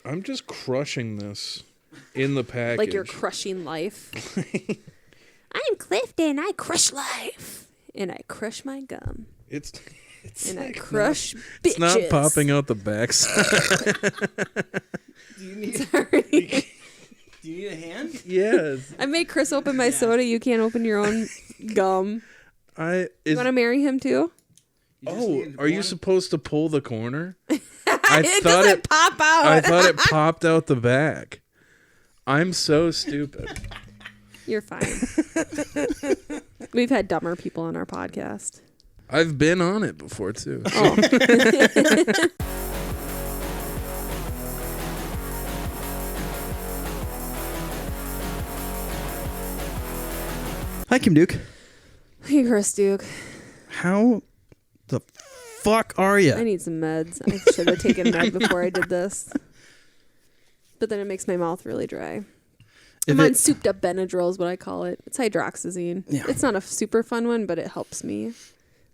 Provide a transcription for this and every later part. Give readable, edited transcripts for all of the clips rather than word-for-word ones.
I'm just crushing this in the package. Like you're crushing life. I'm Clifton. I crush life. And I crush my gum. It's and like I crush bitches. It's not popping out the backside. Do you need Sorry. Do you need a hand? Yes. I made Chris open my soda. You can't open your own gum. You want to marry him too? Are you supposed to pull the corner? It doesn't pop out. I thought it popped out the back. I'm so stupid. You're fine. We've had dumber people on our podcast. I've been on it before too. Oh. Hi, Kim Duke. Hey, Chris Duke. How the fuck are you? I need some meds. I should have taken med before I did this. But then it makes my mouth really dry. I'm on souped up Benadryl is what I call it. It's hydroxyzine. Yeah. It's not a super fun one, but it helps me.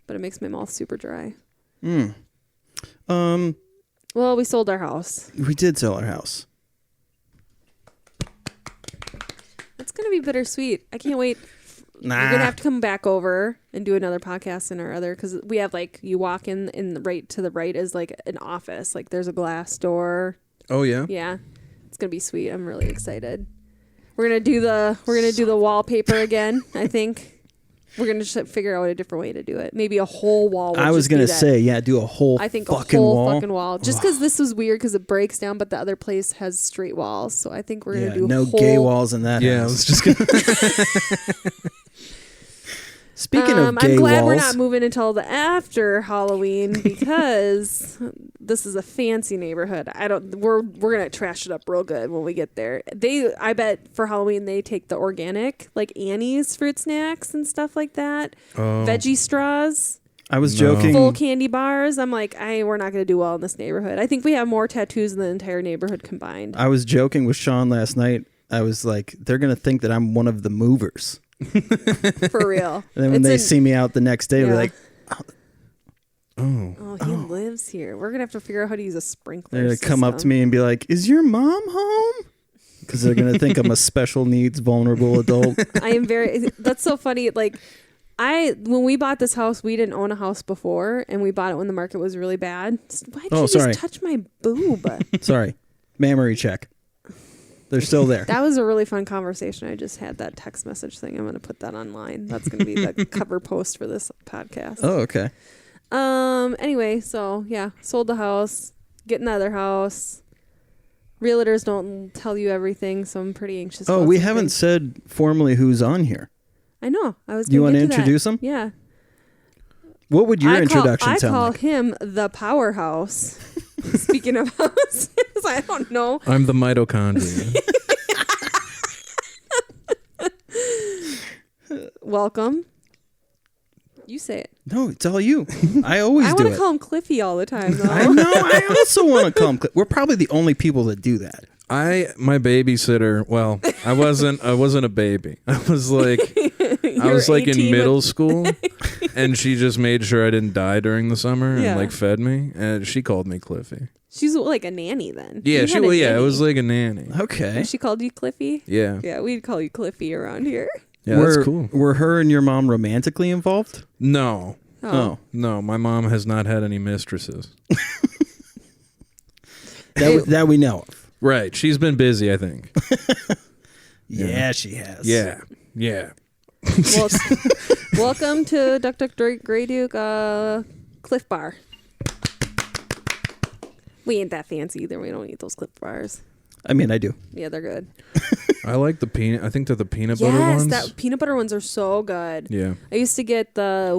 But it makes my mouth super dry. Well, we sold our house. We did sell our house. It's going to be bittersweet. I can't wait. Nah. You're going to have to come back over and do another podcast in our other, because we have like, you walk in right to the right is like an office. Like there's a glass door. Oh yeah? Yeah. It's going to be sweet. I'm really excited. We're going to do the wallpaper again, I think. We're going to figure out a different way to do it. Maybe a whole wall. I was going to say, yeah, do a whole fucking wall. Fucking wall. Just because this was weird because it breaks down, but the other place has straight walls. So I think we're going to do no gay walls in that house. I was just going to... Speaking of gay I'm glad walls, we're not moving until the after Halloween because this is a fancy neighborhood. We're gonna trash it up real good when we get there. I bet for Halloween they take the organic, like Annie's fruit snacks and stuff like that. Veggie straws. I was joking. Full candy bars. I'm like, we're not gonna do well in this neighborhood. I think we have more tattoos than the entire neighborhood combined. I was joking with Sean last night. I was like, they're gonna think that I'm one of the movers. For real. And then when they see me out the next day, they're like, oh, he lives here. We're gonna have to figure out how to use a sprinkler. They're gonna come up to me and be like, is your mom home? Because they're gonna think I'm a special needs vulnerable adult. I am that's so funny. Like when we bought this house, we didn't own a house before, and we bought it when the market was really bad. Why did you just touch my boob? Sorry. Mammary check. They're still there. That was a really fun conversation. I just had that text message thing. I'm going to put that online. That's going to be the cover post for this podcast. Oh, okay. Anyway, so yeah, sold the house, get another house. Realtors don't tell you everything, so I'm pretty anxious. Oh, we haven't said formally who's on here. I know. I was. You want to introduce him? Yeah. What would your introduction sound like? I call him the powerhouse. Speaking of houses, I don't know. I'm the mitochondria. Welcome. You say it. No, it's all you. I always do it. I want to call him Cliffy all the time, though. I know. I also want to call him Cliffy. We're probably the only people that do that. My babysitter, well, I wasn't a baby. I was like in middle school, and she just made sure I didn't die during the summer and like fed me, and she called me Cliffy. She's like a nanny then. Yeah, it was like a nanny. Okay. She called you Cliffy? Yeah. Yeah, we'd call you Cliffy around here. Yeah, that's cool. Were her and your mom romantically involved? No. Oh. No, my mom has not had any mistresses. that we know of. Right. She's been busy, I think. Yeah, she has. Yeah. Yeah. Welcome to Duck Duck Grey Duke Cliff Bar. We ain't that fancy either. We don't eat those Cliff Bars. I mean, I do. Yeah, they're good. I like the peanut. I think they're the peanut butter ones. Yes, the peanut butter ones are so good. Yeah. I used to get the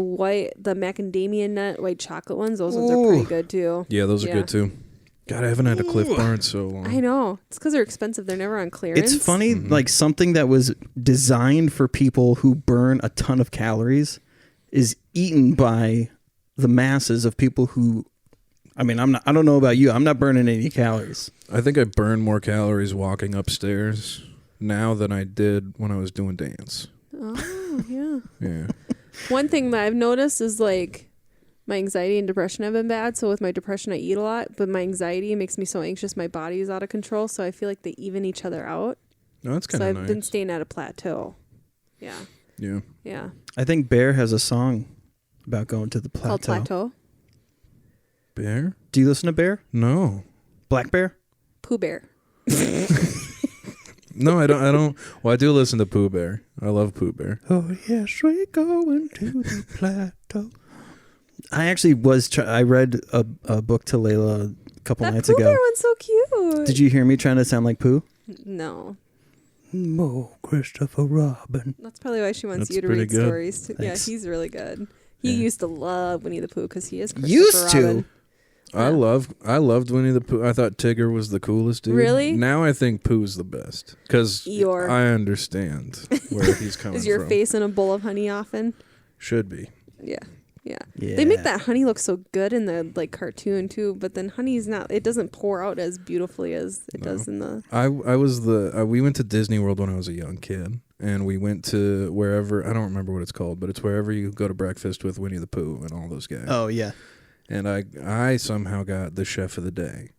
macadamia nut white chocolate ones. Those ones are pretty good too. Yeah, those are good too. God, I haven't had a Cliff Bar in so long. I know. It's because they're expensive. They're never on clearance. It's funny, like something that was designed for people who burn a ton of calories is eaten by the masses of people who, I mean, I don't know about you. I'm not burning any calories. I think I burn more calories walking upstairs now than I did when I was doing dance. Oh, yeah. Yeah. One thing that I've noticed is like my anxiety and depression have been bad. So with my depression, I eat a lot, but my anxiety makes me so anxious. My body is out of control. So I feel like they even each other out. Oh, that's kind of nice. So I've been staying at a plateau. Yeah. Yeah. Yeah. I think Bear has a song about going to the plateau. Called Plateau. Bear? Do you listen to Bear? No. Black Bear? Pooh Bear. No, I don't. Well, I do listen to Pooh Bear. I love Pooh Bear. Oh, yes, we're going to the plateau. I actually I read a book to Layla a couple nights Pooh ago. Bear one's so cute. Did you hear me trying to sound like Pooh? No. Oh, Christopher Robin. That's probably why she wants That's you to pretty read good. stories. Yeah, Thanks. he's really good. He Yeah. used to love Winnie the Pooh because he is Christopher Used to? Robin. I loved Winnie the Pooh. I thought Tigger was the coolest dude. Really? Now I think Pooh's the best because Eeyore. I understand where he's coming Is your from. face in a bowl of honey often? Should be. Yeah. Yeah. Yeah. They make that honey look so good in the cartoon too, but then honey's not. It doesn't pour out as beautifully as it does in the. We went to Disney World when I was a young kid, and we went to wherever, I don't remember what it's called, but it's wherever you go to breakfast with Winnie the Pooh and all those guys. Oh, yeah. And I somehow got the chef of the day.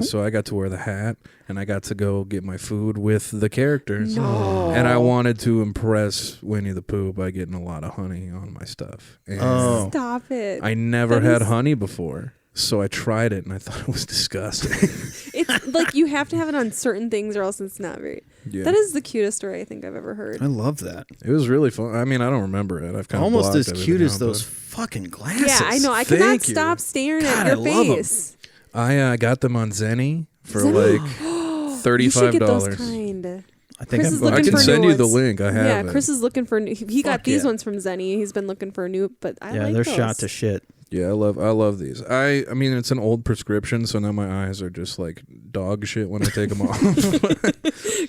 So I got to wear the hat, and I got to go get my food with the characters. No. And I wanted to impress Winnie the Pooh by getting a lot of honey on my stuff. And Oh. Stop it. I never That had is- honey before, so I tried it, and I thought it was disgusting. It's like you have to have it on certain things or else it's not very. Yeah. That is the cutest story I think I've ever heard. I love that. It was really fun. I mean, I don't remember it. I've kind of Almost as everything cute as out, those but fucking glasses. Yeah, I know. I Thank cannot you. stop staring God, at your I love 'em. face. I got them on Zenny for Zenny? like You should get those $35. kind. I think Chris I'm is going I looking can for send new you the ones. link. I have Yeah, it. Chris is looking for new. He got Fuck these yeah. ones from Zenny. He's been looking for a new, but I Yeah, like they're those. shot to shit. Yeah, I love these. I mean, it's an old prescription, so now my eyes are just like dog shit when I take them off.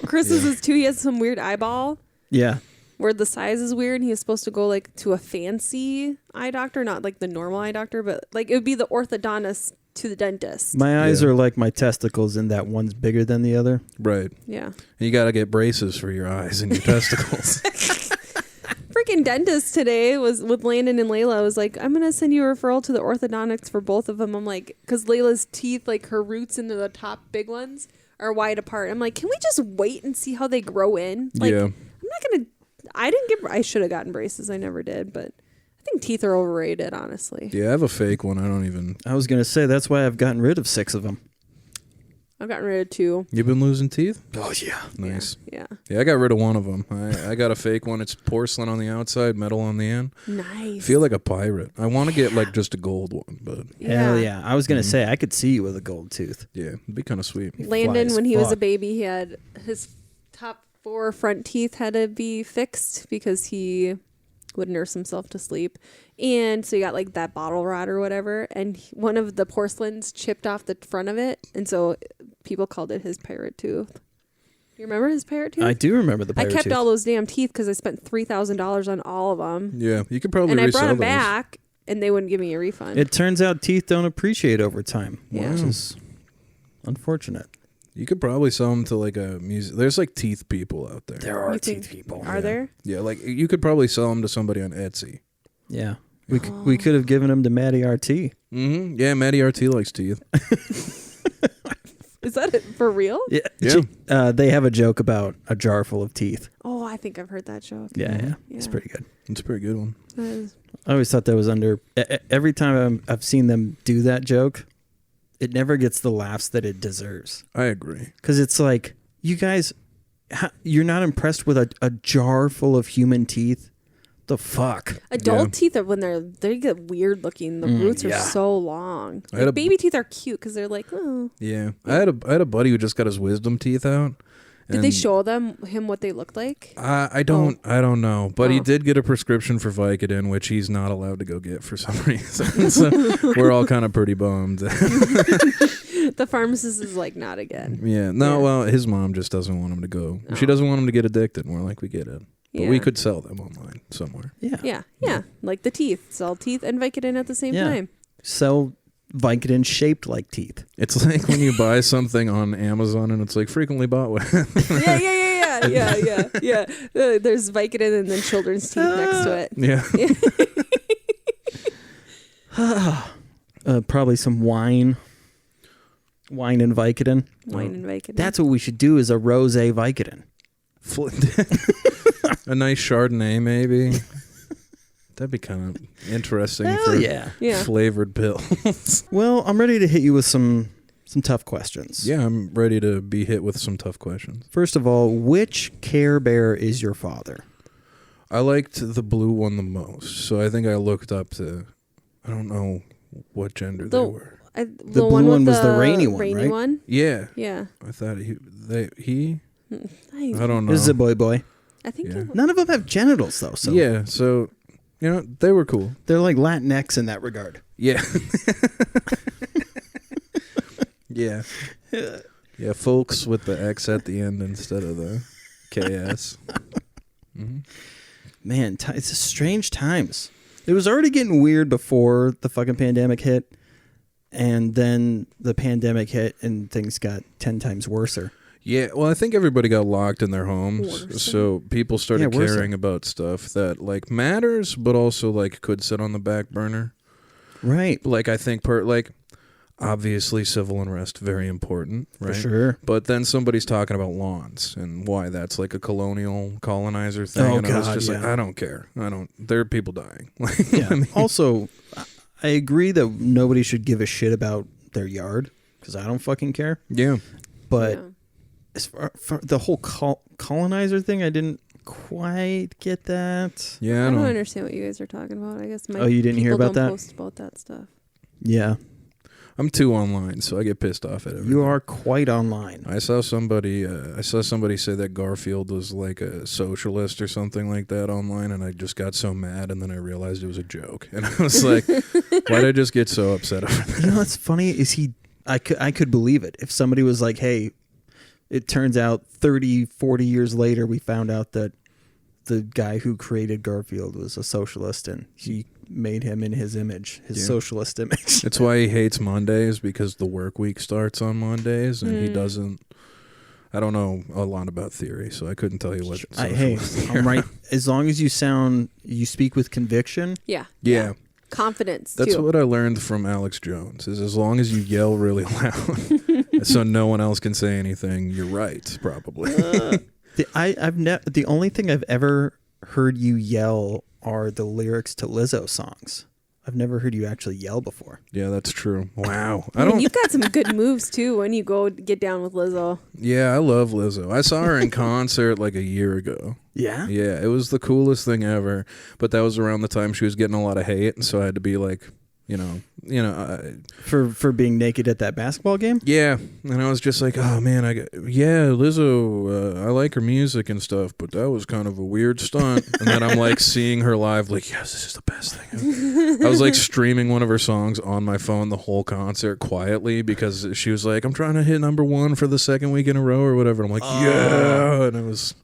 Chris's is too. He has some weird eyeball Yeah. where the size is weird. And he was supposed to go like to a fancy eye doctor, not like the normal eye doctor, but like it would be the orthodontist to the dentist. My eyes Yeah. are like my testicles, and that one's bigger than the other. Right. Yeah. You got to get braces for your eyes and your testicles. Freaking dentist today was with Landon and Layla. I was like, I'm going to send you a referral to the orthodontics for both of them. I'm like, because Layla's teeth, like her roots into the top big ones are wide apart. I'm like, can we just wait and see how they grow in? Like, Yeah. I'm not going to, I should have gotten braces. I never did, but I think teeth are overrated, honestly. Yeah, I have a fake one. I don't even. I was going to say, that's why I've gotten rid of 6 of them. I've gotten rid of 2. You've been losing teeth? Oh, yeah. Nice. Yeah. Yeah, I got rid of one of them. I got a fake one. It's porcelain on the outside, metal on the end. Nice. I feel like a pirate. I want to get like just a gold one, but Hell yeah. I was going to say, I could see you with a gold tooth. yeah, it'd be kind of sweet. Fly Landon, as when he was a fuck. baby, he had his top 4 front teeth had to be fixed because he would nurse himself to sleep. And so he got like that bottle rot or whatever. And one of the porcelains chipped off the front of it. And so people called it his pirate tooth. You remember his pirate tooth? I do remember the I pirate kept tooth. all those damn teeth because I spent $3,000 on all of them. Yeah, you could probably And I resell brought them those. back and they wouldn't give me a refund. It turns out teeth don't appreciate over time, Yeah. which is unfortunate. You could probably sell them to like a music. There's like teeth people out there. There are You teeth think- people. Are there? Yeah, like you could probably sell them to somebody on Etsy. Yeah. We could have given them to Maddie RT. Mm-hmm. Yeah, Maddie RT likes teeth. Is that it for real? Yeah. Yeah. They have a joke about a jar full of teeth. Oh, I think I've heard that joke. Yeah. It's Yeah. pretty good. It's a pretty good one. That is- I always thought that was every time I've seen them do that joke, it never gets the laughs that it deserves. I agree. Because it's like, you guys, you're not impressed with a jar full of human teeth? The fuck? Adult Yeah. teeth are when they get weird looking. The roots are yeah. so long. I had Like, a- baby teeth are cute because they're like, oh. Yeah, I had a buddy who just got his wisdom teeth out. Did they and show him what they looked like? I don't know, but he Oh. did get a prescription for Vicodin, which he's not allowed to go get for some reason. So we're all kind of pretty bummed. The pharmacist is like, not again. Yeah, no, Yeah. well, his mom just doesn't want him to go. She Oh. doesn't want him to get addicted. We're like, we get it, but Yeah. we could sell them online somewhere. Yeah. Like the teeth. Sell teeth and Vicodin at the same Yeah. time. Sell Vicodin shaped like teeth. It's like when you buy something on Amazon and it's like frequently bought with. Yeah. There's Vicodin and then children's teeth next to it. Yeah. Probably some wine. Wine and Vicodin. Wine and Vicodin. That's what we should do is a rosé Vicodin. A nice Chardonnay, maybe. That'd be kind of interesting for flavored pills. Well, I'm ready to hit you with some tough questions. Yeah, I'm ready to be hit with some tough questions. First of all, which Care Bear is your father? I liked the blue one the most, so I think I looked up to, I don't know what gender they were. The blue one was the rainy one, rainy right? one? Yeah. Yeah. I thought he I don't know. This is a boy. I think none of them have genitals though. So yeah, so they were cool. They're like Latinx in that regard. Yeah. Yeah. Yeah, folks with the X at the end instead of the KS. Mm-hmm. Man, it's strange times. It was already getting weird before the fucking pandemic hit, and then the pandemic hit and things got 10 times worser. Yeah, well, I think everybody got locked in their homes, so people started caring about stuff that like matters, but also like could sit on the back burner. Right. Like I think obviously civil unrest very important, right? For sure. But then somebody's talking about lawns and why that's like a colonizer thing, and I was just like, I don't care. There are people dying. Yeah. I mean, also, I agree that nobody should give a shit about their yard because I don't fucking care. Yeah. But as far the whole colonizer thing, I didn't quite get that. Yeah, I don't understand what you guys are talking about. I guess you didn't hear about that? Post about that stuff. Yeah. I'm too online, so I get pissed off at everything. You are quite online. I saw somebody say that Garfield was like a socialist or something like that online, and I just got so mad, and then I realized it was a joke, and I was like, why did I just get so upset over that? You know what's funny is I could believe it if somebody was like, hey, it turns out 30, 40 years later we found out that the guy who created Garfield was a socialist and he made him in his image, his socialist image. That's why he hates Mondays, because the work week starts on Mondays and he doesn't. I don't know a lot about theory, so I couldn't tell you what. Hey, I'm right. As long as you speak with conviction. Yeah. Confidence. That's too. what I learned from Alex Jones. Is as long as you yell really loud, so no one else can say anything, you're right. Probably. The only thing I've ever heard you yell are the lyrics to Lizzo songs. I've never heard you actually yell before. Yeah, that's true. Wow. You've got some good moves too when you go get down with Lizzo. Yeah, I love Lizzo. I saw her in concert like a year ago. Yeah? Yeah, it was the coolest thing ever. But that was around the time she was getting a lot of hate, and so I had to be like, for being naked at that basketball game. Yeah, and I was just like, oh man, Lizzo, I like her music and stuff, but that was kind of a weird stunt. And then I'm like seeing her live, like, yes, this is the best thing. I was like streaming one of her songs on my phone the whole concert quietly because she was like, I'm trying to hit #1 for the second week in a row or whatever. I'm like, yeah, and it was.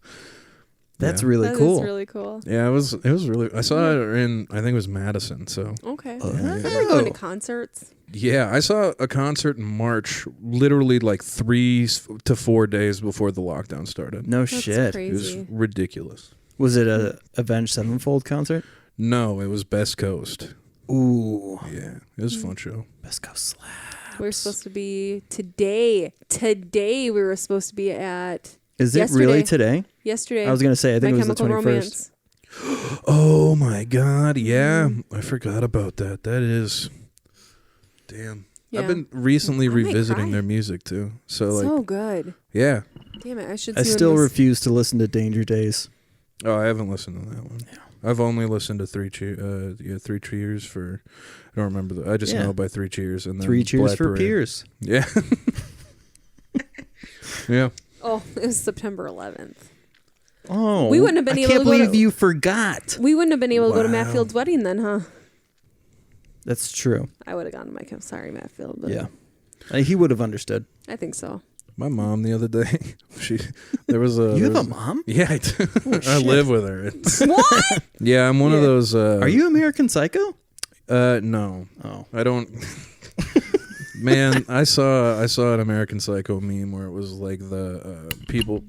That's really cool. That is really cool. Yeah, it was really. I saw it in, I think it was Madison. So okay, You're going to concerts. Yeah, I saw a concert in March, literally like 3 to 4 days before the lockdown started. No shit, crazy. It was ridiculous. Was it a Avenged Sevenfold concert? No, it was Best Coast. Ooh, yeah, it was a fun show. Best Coast slaps. We were supposed to be today. Today we were supposed to be at. Is it really today? Yesterday. I was going to say, I think it was the 21st. Romance. Oh my God. Yeah. I forgot about that. That is. Damn. Yeah. I've been recently revisiting their music too. So good. Yeah. Damn it. I still refuse to listen to Danger Days. Oh, I haven't listened to that one. Yeah. I've only listened to Three Cheers for. I don't remember. I just know by 3 Cheers and then 3 Cheers Black for Parade. Peers. Yeah. Yeah. Oh, it was September 11th. Oh, we wouldn't have been able to go. I can't believe you forgot. We wouldn't have been able to go to Matt Field's wedding then, huh? That's true. I would have gone to my camp. Sorry, Matt Field. But yeah. He would have understood. I think so. My mom the other day, there was a. You have a mom? Yeah, I do. Oh, I live with her. What? Yeah, I'm one of those. Are you American Psycho? No. Oh, I don't. Man, I saw an American Psycho meme where it was like the people.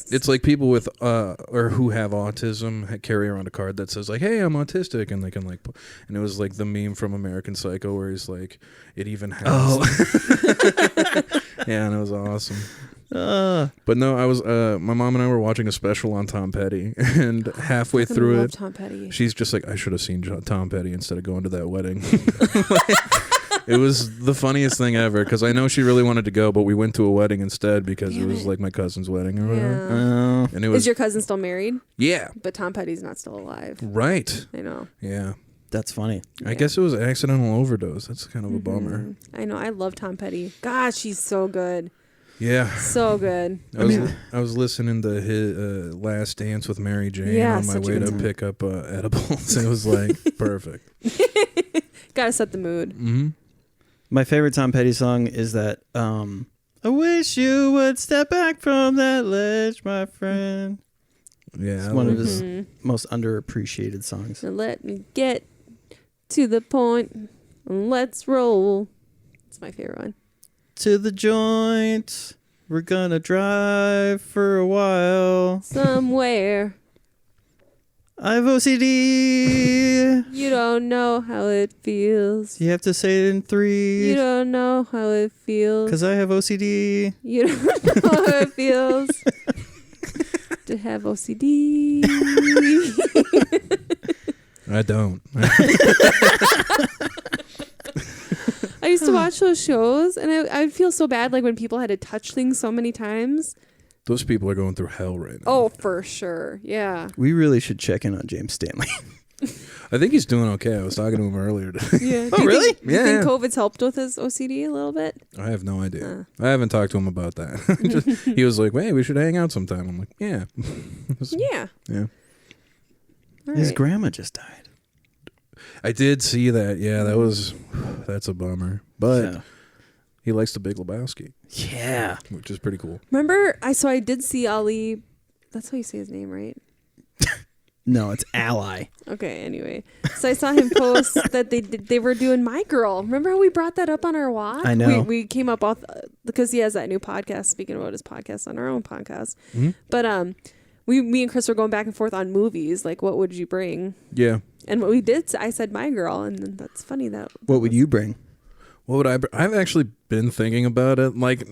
It's like people with or who have autism carry around a card that says like, "Hey, I'm autistic," and they can like, and it was like the meme from American Psycho where he's like, "It even has." Oh. Yeah, and it was awesome. But no, I was my mom and I were watching a special on Tom Petty, and halfway through it, Tom Petty. She's just like, "I should have seen Tom Petty instead of going to that wedding." It was the funniest thing ever because I know she really wanted to go, but we went to a wedding instead because it was like my cousin's wedding or whatever. Yeah. And it was. Is your cousin still married? Yeah. But Tom Petty's not still alive. Right. I know. Yeah. That's funny. I guess it was accidental overdose. That's kind of a bummer. I know. I love Tom Petty. Gosh, he's so good. Yeah. So good. I was listening to his Last Dance with Mary Jane on my way to pick up edibles. It was like perfect. Gotta set the mood. Mm-hmm. My favorite Tom Petty song is that I wish you would step back from that ledge, my friend. Yeah. It's one of his most underappreciated songs. So let me get to the point. Let's roll. It's my favorite one. To the joint, we're gonna drive for a while. Somewhere. I have OCD. You don't know how it feels. You have to say it in 3. You don't know how it feels. Because I have OCD. You don't know how it feels to have OCD. I don't. I used to watch those shows, and I'd feel so bad like when people had to touch things so many times. Those people are going through hell right now. Oh, for sure. Yeah. We really should check in on James Stanley. I think he's doing okay. I was talking to him earlier today. Yeah. Oh, really? Do you think COVID's helped with his OCD a little bit? I have no idea. I haven't talked to him about that. He was like, "Hey, we should hang out sometime." I'm like, "Yeah." Yeah. Yeah. His grandma just died. I did see that. Yeah, that's a bummer. But he likes the Big Lebowski. Yeah. Which is pretty cool. Remember, I did see Ali. That's how you say his name, right? No, it's Ally. Okay, anyway. So I saw him post that they were doing My Girl. Remember how we brought that up on our walk? I know. We came up off because he has that new podcast, speaking about his podcast on our own podcast. Mm-hmm. But me and Chris were going back and forth on movies, like what would you bring? Yeah. And what we did, I said My Girl, and then that's funny that. What would you bring? What would I've actually been thinking about it. Like,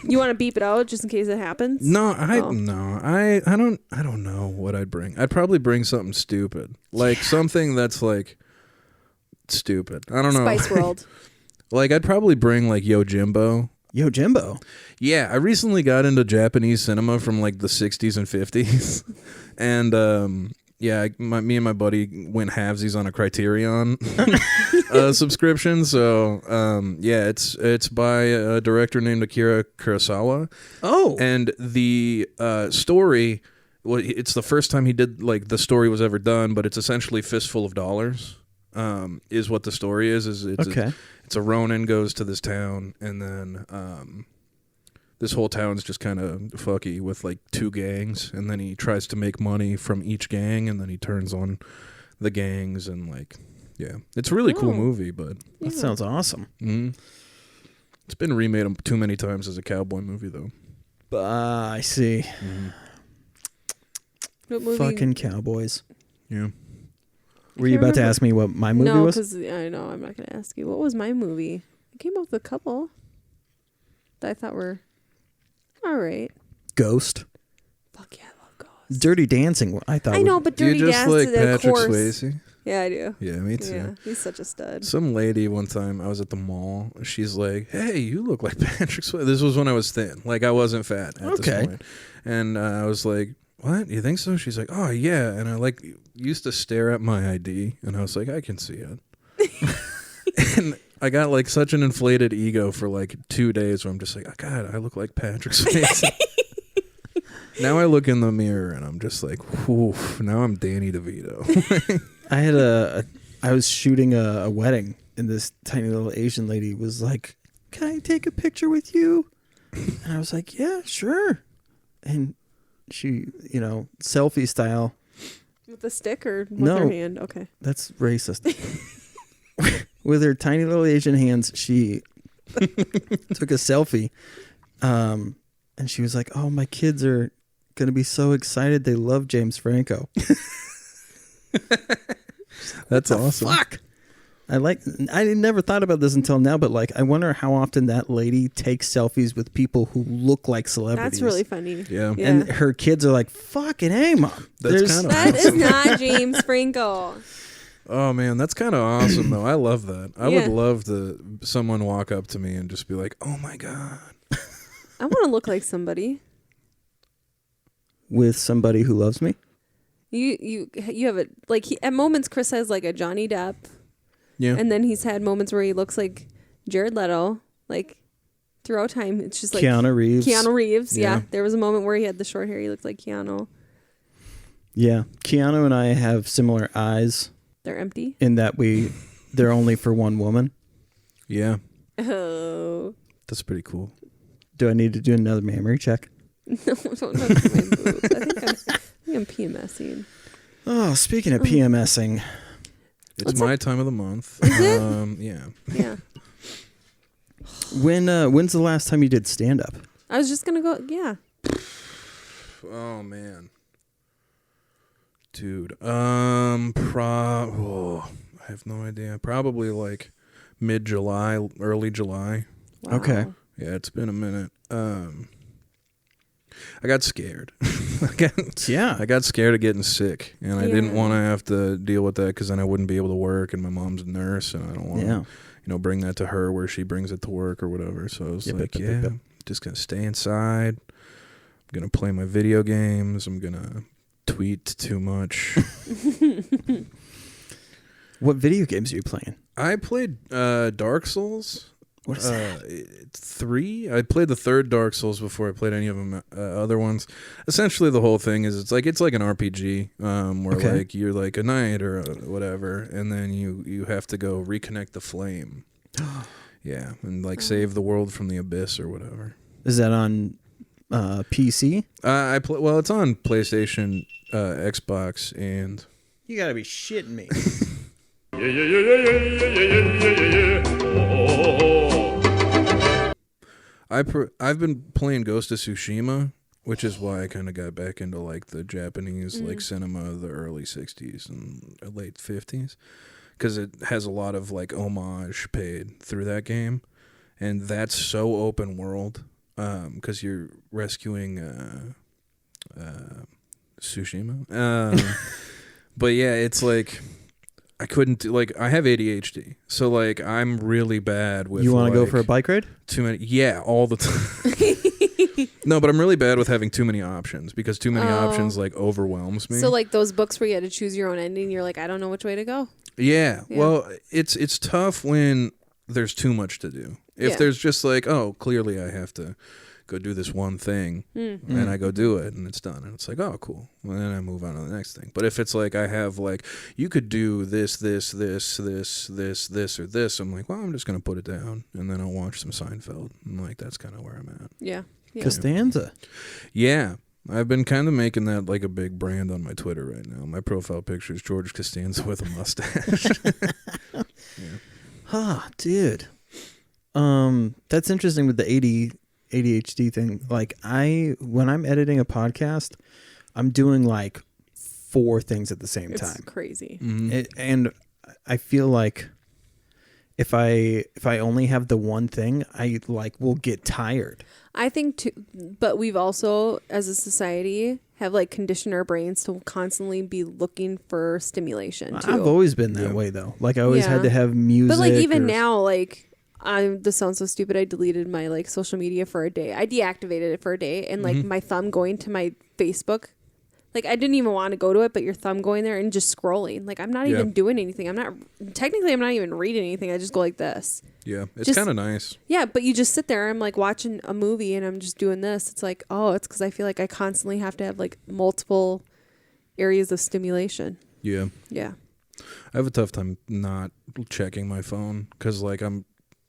you want to beep it out just in case it happens? No, I don't know what I'd bring. I'd probably bring something stupid, like something that's like stupid. I don't know. Spice World. Like I'd probably bring like Yojimbo. Yojimbo. Yeah, I recently got into Japanese cinema from like the 60s and 50s, and yeah, me and my buddy went halvesies on a Criterion subscription. So yeah, it's by a director named Akira Kurosawa. Oh, and the story, well, it's the first time he did like the story was ever done, but it's essentially Fistful of Dollars. Is what the story is. It's a Ronin goes to this town, and then this whole town's just kind of fucky with like 2 gangs, and then he tries to make money from each gang, and then he turns on the gangs, and like, yeah, it's a really cool movie, but that sounds awesome. Mm-hmm. It's been remade too many times as a cowboy movie, though. I see. Mm-hmm. What movie? Fucking cowboys. Yeah. Were you about to ask me what my movie was? No, because I know I'm not going to ask you. What was my movie? I came up with a couple that I thought were all right. Ghost. Fuck yeah, I love Ghost. Dirty Dancing. I thought. I know, but Do you Dirty just Dancing, like of Patrick course. Swayze? Yeah, I do. Yeah, me too. Yeah, he's such a stud. Some lady one time, I was at the mall. She's like, "Hey, you look like Patrick Swayze." This was when I was thin. Like, I wasn't fat at this point. And I was like, "What? You think so?" She's like, "Oh, yeah." And I like used to stare at my ID, and I was like, "I can see it." And I got like such an inflated ego for like 2 days where I'm just like, "Oh, God, I look like Patrick Swayze." Now I look in the mirror and I'm just like, whew, now I'm Danny DeVito. I was shooting a wedding, and this tiny little Asian lady was like, "Can I take a picture with you?" And I was like, "Yeah, sure." And she, selfie style. With a stick or with No. her hand? Okay. That's racist. With her tiny little Asian hands, she took a selfie. And she was like, "Oh, my kids are going to be so excited they love James Franco. That's awesome. Fuck. I never thought about this until now, but like, I wonder how often that lady takes selfies with people who look like celebrities. That's really funny. Yeah. And her kids are like, fucking hey, Mom. That is not James Franco. Oh, man, that's kind of awesome, though. I love that. I would love someone walk up to me and just be like, oh, my God. I want to look like somebody. With somebody who loves me? You have it. Like, at moments, Chris has like a Johnny Depp. Yeah. And then he's had moments where he looks like Jared Leto. Like, throughout time, it's just like Keanu Reeves. Yeah. There was a moment where he had the short hair. He looked like Keanu. Yeah. Keanu and I have similar eyes. They're empty. In that they're only for one woman. Yeah. Oh. That's pretty cool. Do I need to do another memory check? No, don't touch my boobs. I think I'm PMSing. Oh, speaking of PMSing. It's my time of the month. Is it? Yeah. Yeah. When's the last time you did stand-up? I was just going to go, yeah. Oh, man. Dude. I have no idea. Probably like mid-July, early July. Wow. Okay. Yeah, it's been a minute. I got scared. I got scared of getting sick, and I didn't want to have to deal with that because then I wouldn't be able to work, and my mom's a nurse, and I don't want to, bring that to her where she brings it to work or whatever. So I was just gonna stay inside. I'm gonna play my video games. I'm gonna tweet too much. What video games are you playing? I played Dark Souls. What is that? 3. I played the third Dark Souls before I played any of them other ones. Essentially, the whole thing is it's like an RPG where like you're like a knight or whatever, and then you have to go reconnect the flame. Yeah, and like save the world from the abyss or whatever. Is that on PC? Well, it's on PlayStation, Xbox, and You gotta be shitting me. I've been playing Ghost of Tsushima, which is why I kind of got back into like the Japanese like cinema of the early 60s and late 50s, because it has a lot of like homage paid through that game, and that's so open world because you're rescuing Tsushima. But yeah, it's like I couldn't do, like, I have ADHD, so like I'm really bad with. You want to go for a bike ride? Too many, yeah, all the time. No, but I'm really bad with having too many options because too many options like overwhelms me. So like those books where you had to choose your own ending, you're like, I don't know which way to go. Yeah. Well, it's tough when there's too much to do. If there's just like, oh, clearly I have to go do this one thing, and I go do it, and it's done, and it's like, oh, cool. And then I move on to the next thing. But if it's like I have like, you could do this, or this, I'm like, well, I'm just gonna put it down, and then I'll watch some Seinfeld. And like that's kind of where I'm at. Yeah. Costanza. Yeah. I've been kind of making that like a big brand on my Twitter right now. My profile picture is George Costanza with a mustache. Dude. That's interesting with the ADHD thing. Like when I'm editing a podcast, I'm doing like 4 things at the same time. It's crazy. And I feel like if I only have the one thing, I like will get tired. I think too, but we've also, as a society, have like conditioned our brains to constantly be looking for stimulation too. I've always been that way though. Like I always had to have music. But like even now, like this sounds so stupid. I deleted my like social media for a day. I deactivated it for a day, and like my thumb going to my Facebook, like I didn't even want to go to it, but your thumb going there and just scrolling. Like I'm not even doing anything. I'm not even reading anything. I just go like this. Yeah, it's kind of nice. Yeah, but you just sit there. I'm like watching a movie and I'm just doing this. It's like, oh, it's because I feel like I constantly have to have like multiple areas of stimulation. Yeah. Yeah. I have a tough time not checking my phone because like I'm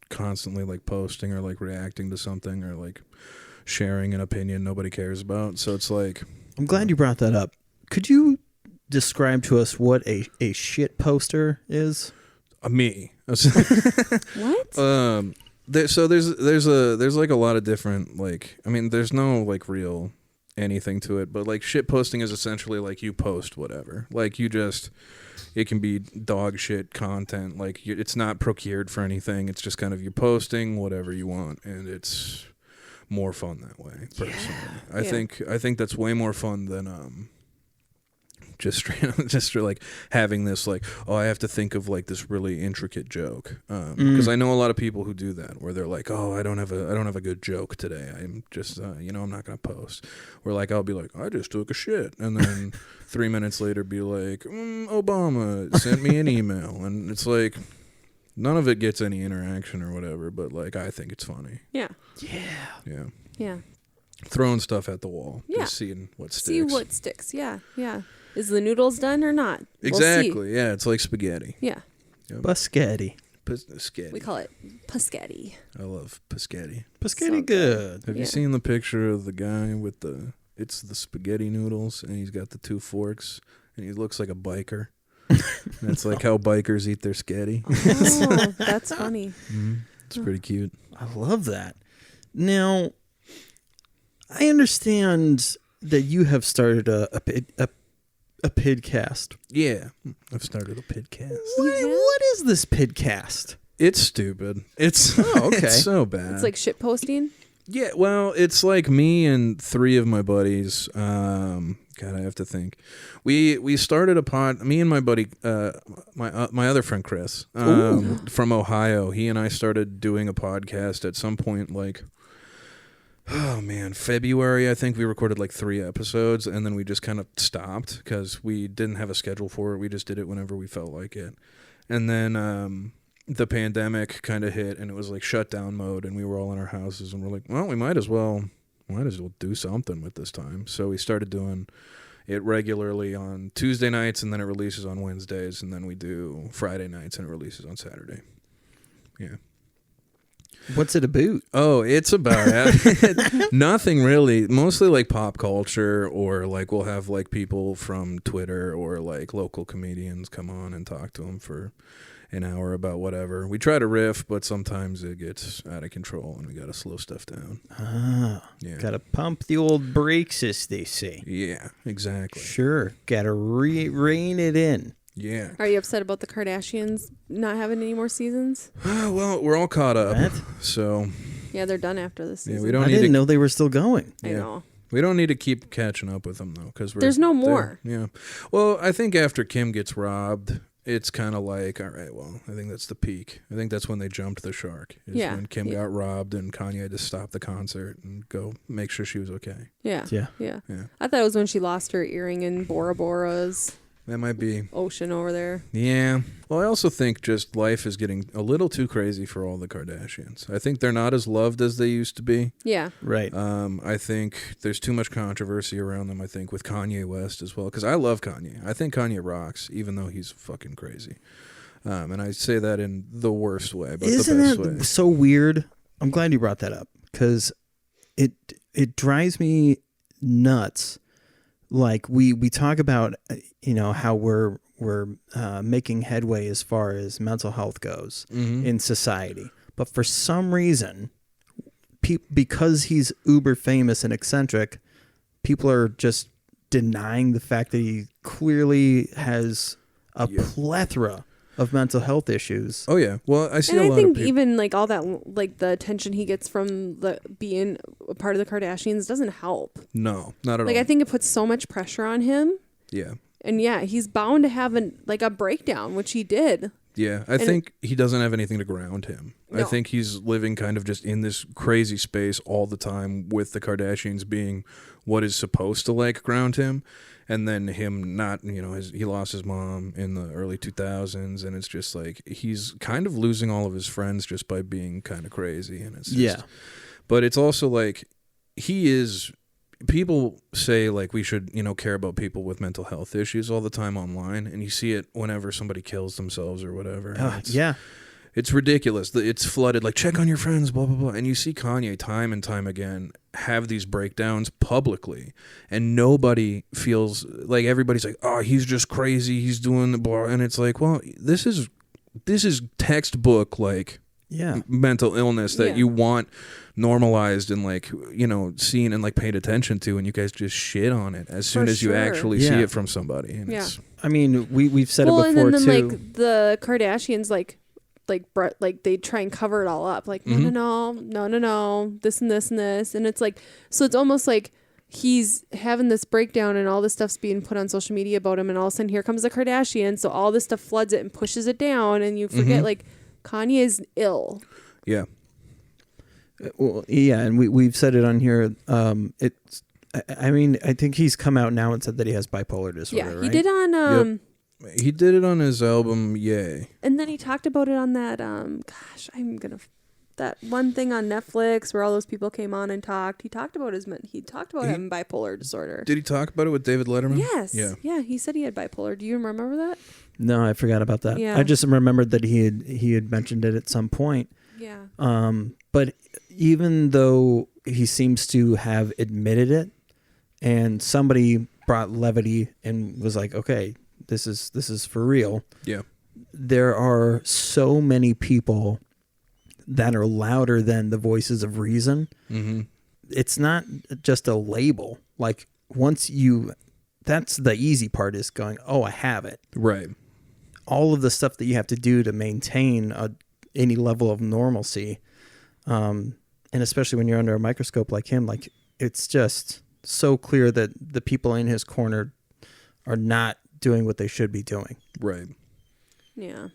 constantly like posting or like reacting to something or like sharing an opinion nobody cares about. So it's like, I'm glad you brought that up. Could you describe to us what a shit poster is? Me. What? There's like a lot of different like, I mean, there's no like real anything to it, but like shit posting is essentially like you post whatever. Like it can be dog shit content. Like it's not procured for anything. It's just kind of you posting whatever you want, and it's more fun that way. Personally, I think that's way more fun than just like having this like, oh, I have to think of like this really intricate joke, because I know a lot of people who do that, where they're like, oh, I don't have a good joke today, I'm just I'm not gonna post. Where like I'll be like, I just took a shit, and then 3 minutes later be like, Obama sent me an email, and it's like none of it gets any interaction or whatever, but like I think it's funny. Yeah. Throwing stuff at the wall, just seeing what sticks. See what sticks. Yeah. Is the noodles done or not? Exactly. We'll see. Yeah, it's like spaghetti. Yeah. Yep. Paschetti. Paschetti. We call it paschetti. I love paschetti. Paschetti So good. Have you seen the picture of the guy with it's the spaghetti noodles, and he's got the 2 forks, and he looks like a biker. And it's like how bikers eat their sketty. Oh, that's funny. Mm-hmm. It's pretty cute. I love that. Now, I understand that you have started a Pidcast. Yeah, I've started a Pidcast. What is this Pidcast? It's stupid. It's okay. It's so bad. It's like shit posting. Yeah, well, it's like me and 3 of my buddies. God, I have to think. We started a pod. Me and my buddy, my other friend Chris, from Ohio. He and I started doing a podcast at some point, like, oh man, February. I think we recorded like 3 episodes, and then we just kind of stopped because we didn't have a schedule for it. We just did it whenever we felt like it, and then the pandemic kind of hit, and it was like shutdown mode, and we were all in our houses, and we're like, well, we might as well do something with this time. So we started doing it regularly on Tuesday nights, and then it releases on Wednesdays, and then we do Friday nights, and it releases on Saturday. Yeah. What's it about? Oh, it's about nothing really. Mostly like pop culture, or like we'll have like people from Twitter or like local comedians come on and talk to them for an hour about whatever. We try to riff, but sometimes it gets out of control and we got to slow stuff down. Yeah. Got to pump the old brakes, as they say. Yeah, exactly. Sure. Got to rein it in. Yeah. Are you upset about the Kardashians not having any more seasons? Well, we're all caught up. What? So. Yeah, they're done after this season. Yeah, we don't I didn't know they were still going. I know. We don't need to keep catching up with them though, because there's no more. Yeah. Well, I think after Kim gets robbed, it's kind of like, all right, well, I think that's the peak. I think that's when they jumped the shark. When Kim got robbed and Kanye had to stop the concert and go make sure she was okay. Yeah. Yeah. I thought it was when she lost her earring in Bora Bora's That might be ocean over there. Yeah. Well, I also think just life is getting a little too crazy for all the Kardashians. I think they're not as loved as they used to be. Yeah. Right. I think there's too much controversy around them, I think, with Kanye West as well. Because I love Kanye. I think Kanye rocks, even though he's fucking crazy. And I say that in the worst way, but Isn't the best that way. so weird? I'm glad you brought that up, because it drives me nuts. Like we talk about, how we're making headway as far as mental health goes in society, but for some reason, because he's uber famous and eccentric, people are just denying the fact that he clearly has a plethora of mental health issues. Oh yeah, well I see and a lot I think of people. even like all that, like the attention he gets from the being a part of the Kardashians doesn't help. No, not at all. Like I think it puts so much pressure on him. Yeah. And yeah, he's bound to have a breakdown, which he did. Yeah, I think he doesn't have anything to ground him. No. I think he's living kind of just in this crazy space all the time, with the Kardashians being what is supposed to like ground him, and then him not, he lost his mom in the early 2000s, and it's just like he's kind of losing all of his friends just by being kind of crazy, and it's just, but it's also like people say like we should, care about people with mental health issues all the time online, and you see it whenever somebody kills themselves or whatever. It's ridiculous. It's flooded, like, check on your friends, blah, blah, blah. And you see Kanye time and time again have these breakdowns publicly, and nobody feels like, everybody's like, oh, he's just crazy, he's doing the blah. And it's like, well, this is textbook, like, mental illness that you want normalized and like, seen and like paid attention to, and you guys just shit on it as soon as you actually see it from somebody. And it's, I mean, we've said it before and then, too. like the Kardashians, like they try and cover it all up, like no, this and this and this, and it's like, so it's almost like he's having this breakdown and all this stuff's being put on social media about him, and all of a sudden here comes the Kardashians, so all this stuff floods it and pushes it down, and you forget like Kanye is ill. Yeah. Well, yeah, and we've said it on here. It's, I mean, I think he's come out now and said that he has bipolar disorder. Yeah, he right? did on He did it on his album, Yay. and then he talked about it on that that one thing on Netflix where all those people came on and talked. He talked about having bipolar disorder. Did he talk about it with David Letterman? Yes. Yeah, he said he had bipolar. Do you remember that? No, I forgot about that. Yeah. I just remembered that he had mentioned it at some point. Yeah. But even though he seems to have admitted it, and somebody brought levity and was like, okay, this is for real. Yeah. There are so many people that are louder than the voices of reason. Mm-hmm. It's not just a label. Like that's the easy part, is going, oh, I have it. Right. All of the stuff that you have to do to maintain any level of normalcy. And especially when you're under a microscope like him, like it's just so clear that the people in his corner are not doing what they should be doing. Right. Yeah.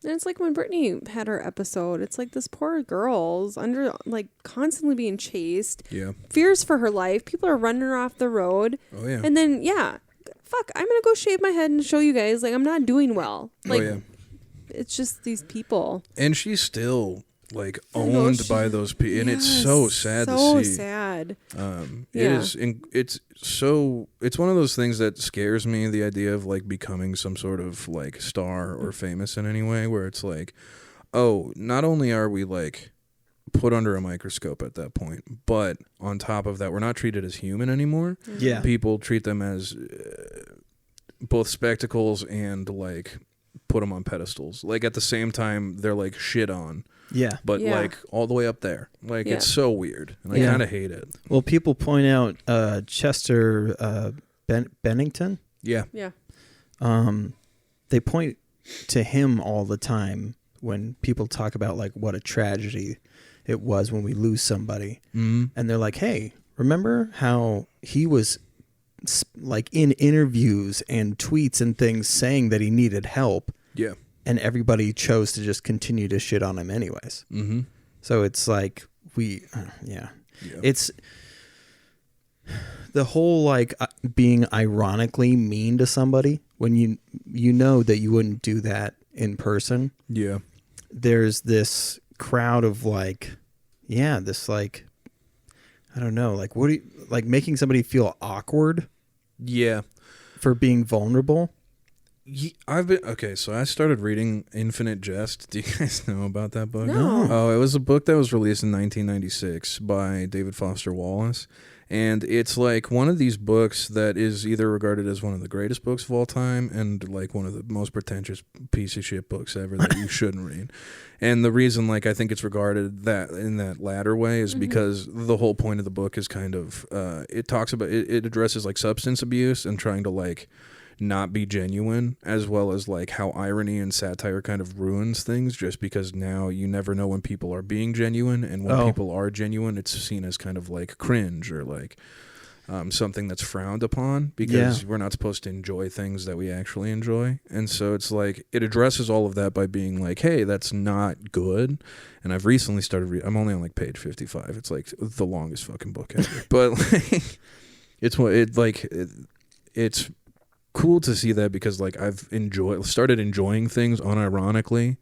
And it's like when Brittany had her episode, it's like this poor girl's under, like, constantly being chased. Yeah. Fears for her life. People are running her off the road. Oh, yeah. And then, fuck, I'm going to go shave my head and show you guys, like, I'm not doing well. Like, it's just these people. And she's still, like, owned by those people. And it's so sad to see. So sad. It's one of those things that scares me, the idea of like becoming some sort of like star or famous in any way, where it's like, oh, not only are we like put under a microscope at that point, but on top of that, we're not treated as human anymore. Yeah. People treat them as both spectacles and like put them on pedestals. Like at the same time, they're like shit on. Yeah. But like all the way up there. Like it's so weird. And I kind of hate it. Well, people point out Chester Bennington. Yeah. Yeah. They point to him all the time when people talk about like what a tragedy it was when we lose somebody. Mm-hmm. And they're like, hey, remember how he was like in interviews and tweets and things saying that he needed help? Yeah. And everybody chose to just continue to shit on him anyways. Mm-hmm. So it's like it's the whole like being ironically mean to somebody when you know that you wouldn't do that in person. Yeah. There's this crowd of like, this like, I don't know, like what do you, like making somebody feel awkward. Yeah. For being vulnerable. So I started reading Infinite Jest. Do you guys know about that book? No. Oh, it was a book that was released in 1996 by David Foster Wallace. And it's like one of these books that is either regarded as one of the greatest books of all time and like one of the most pretentious piece of shit books ever that you shouldn't read. And the reason like I think it's regarded that in that latter way is because the whole point of the book is kind of it talks about it addresses like substance abuse and trying to like not be genuine, as well as like how irony and satire kind of ruins things, just because now you never know when people are being genuine, and when people are genuine, it's seen as kind of like cringe or like something that's frowned upon, because we're not supposed to enjoy things that we actually enjoy. And so it's like it addresses all of that by being like, hey, that's not good. And I've recently started I'm only on like page 55. It's like the longest fucking book ever. But like it's cool to see that, because like I've started enjoying things unironically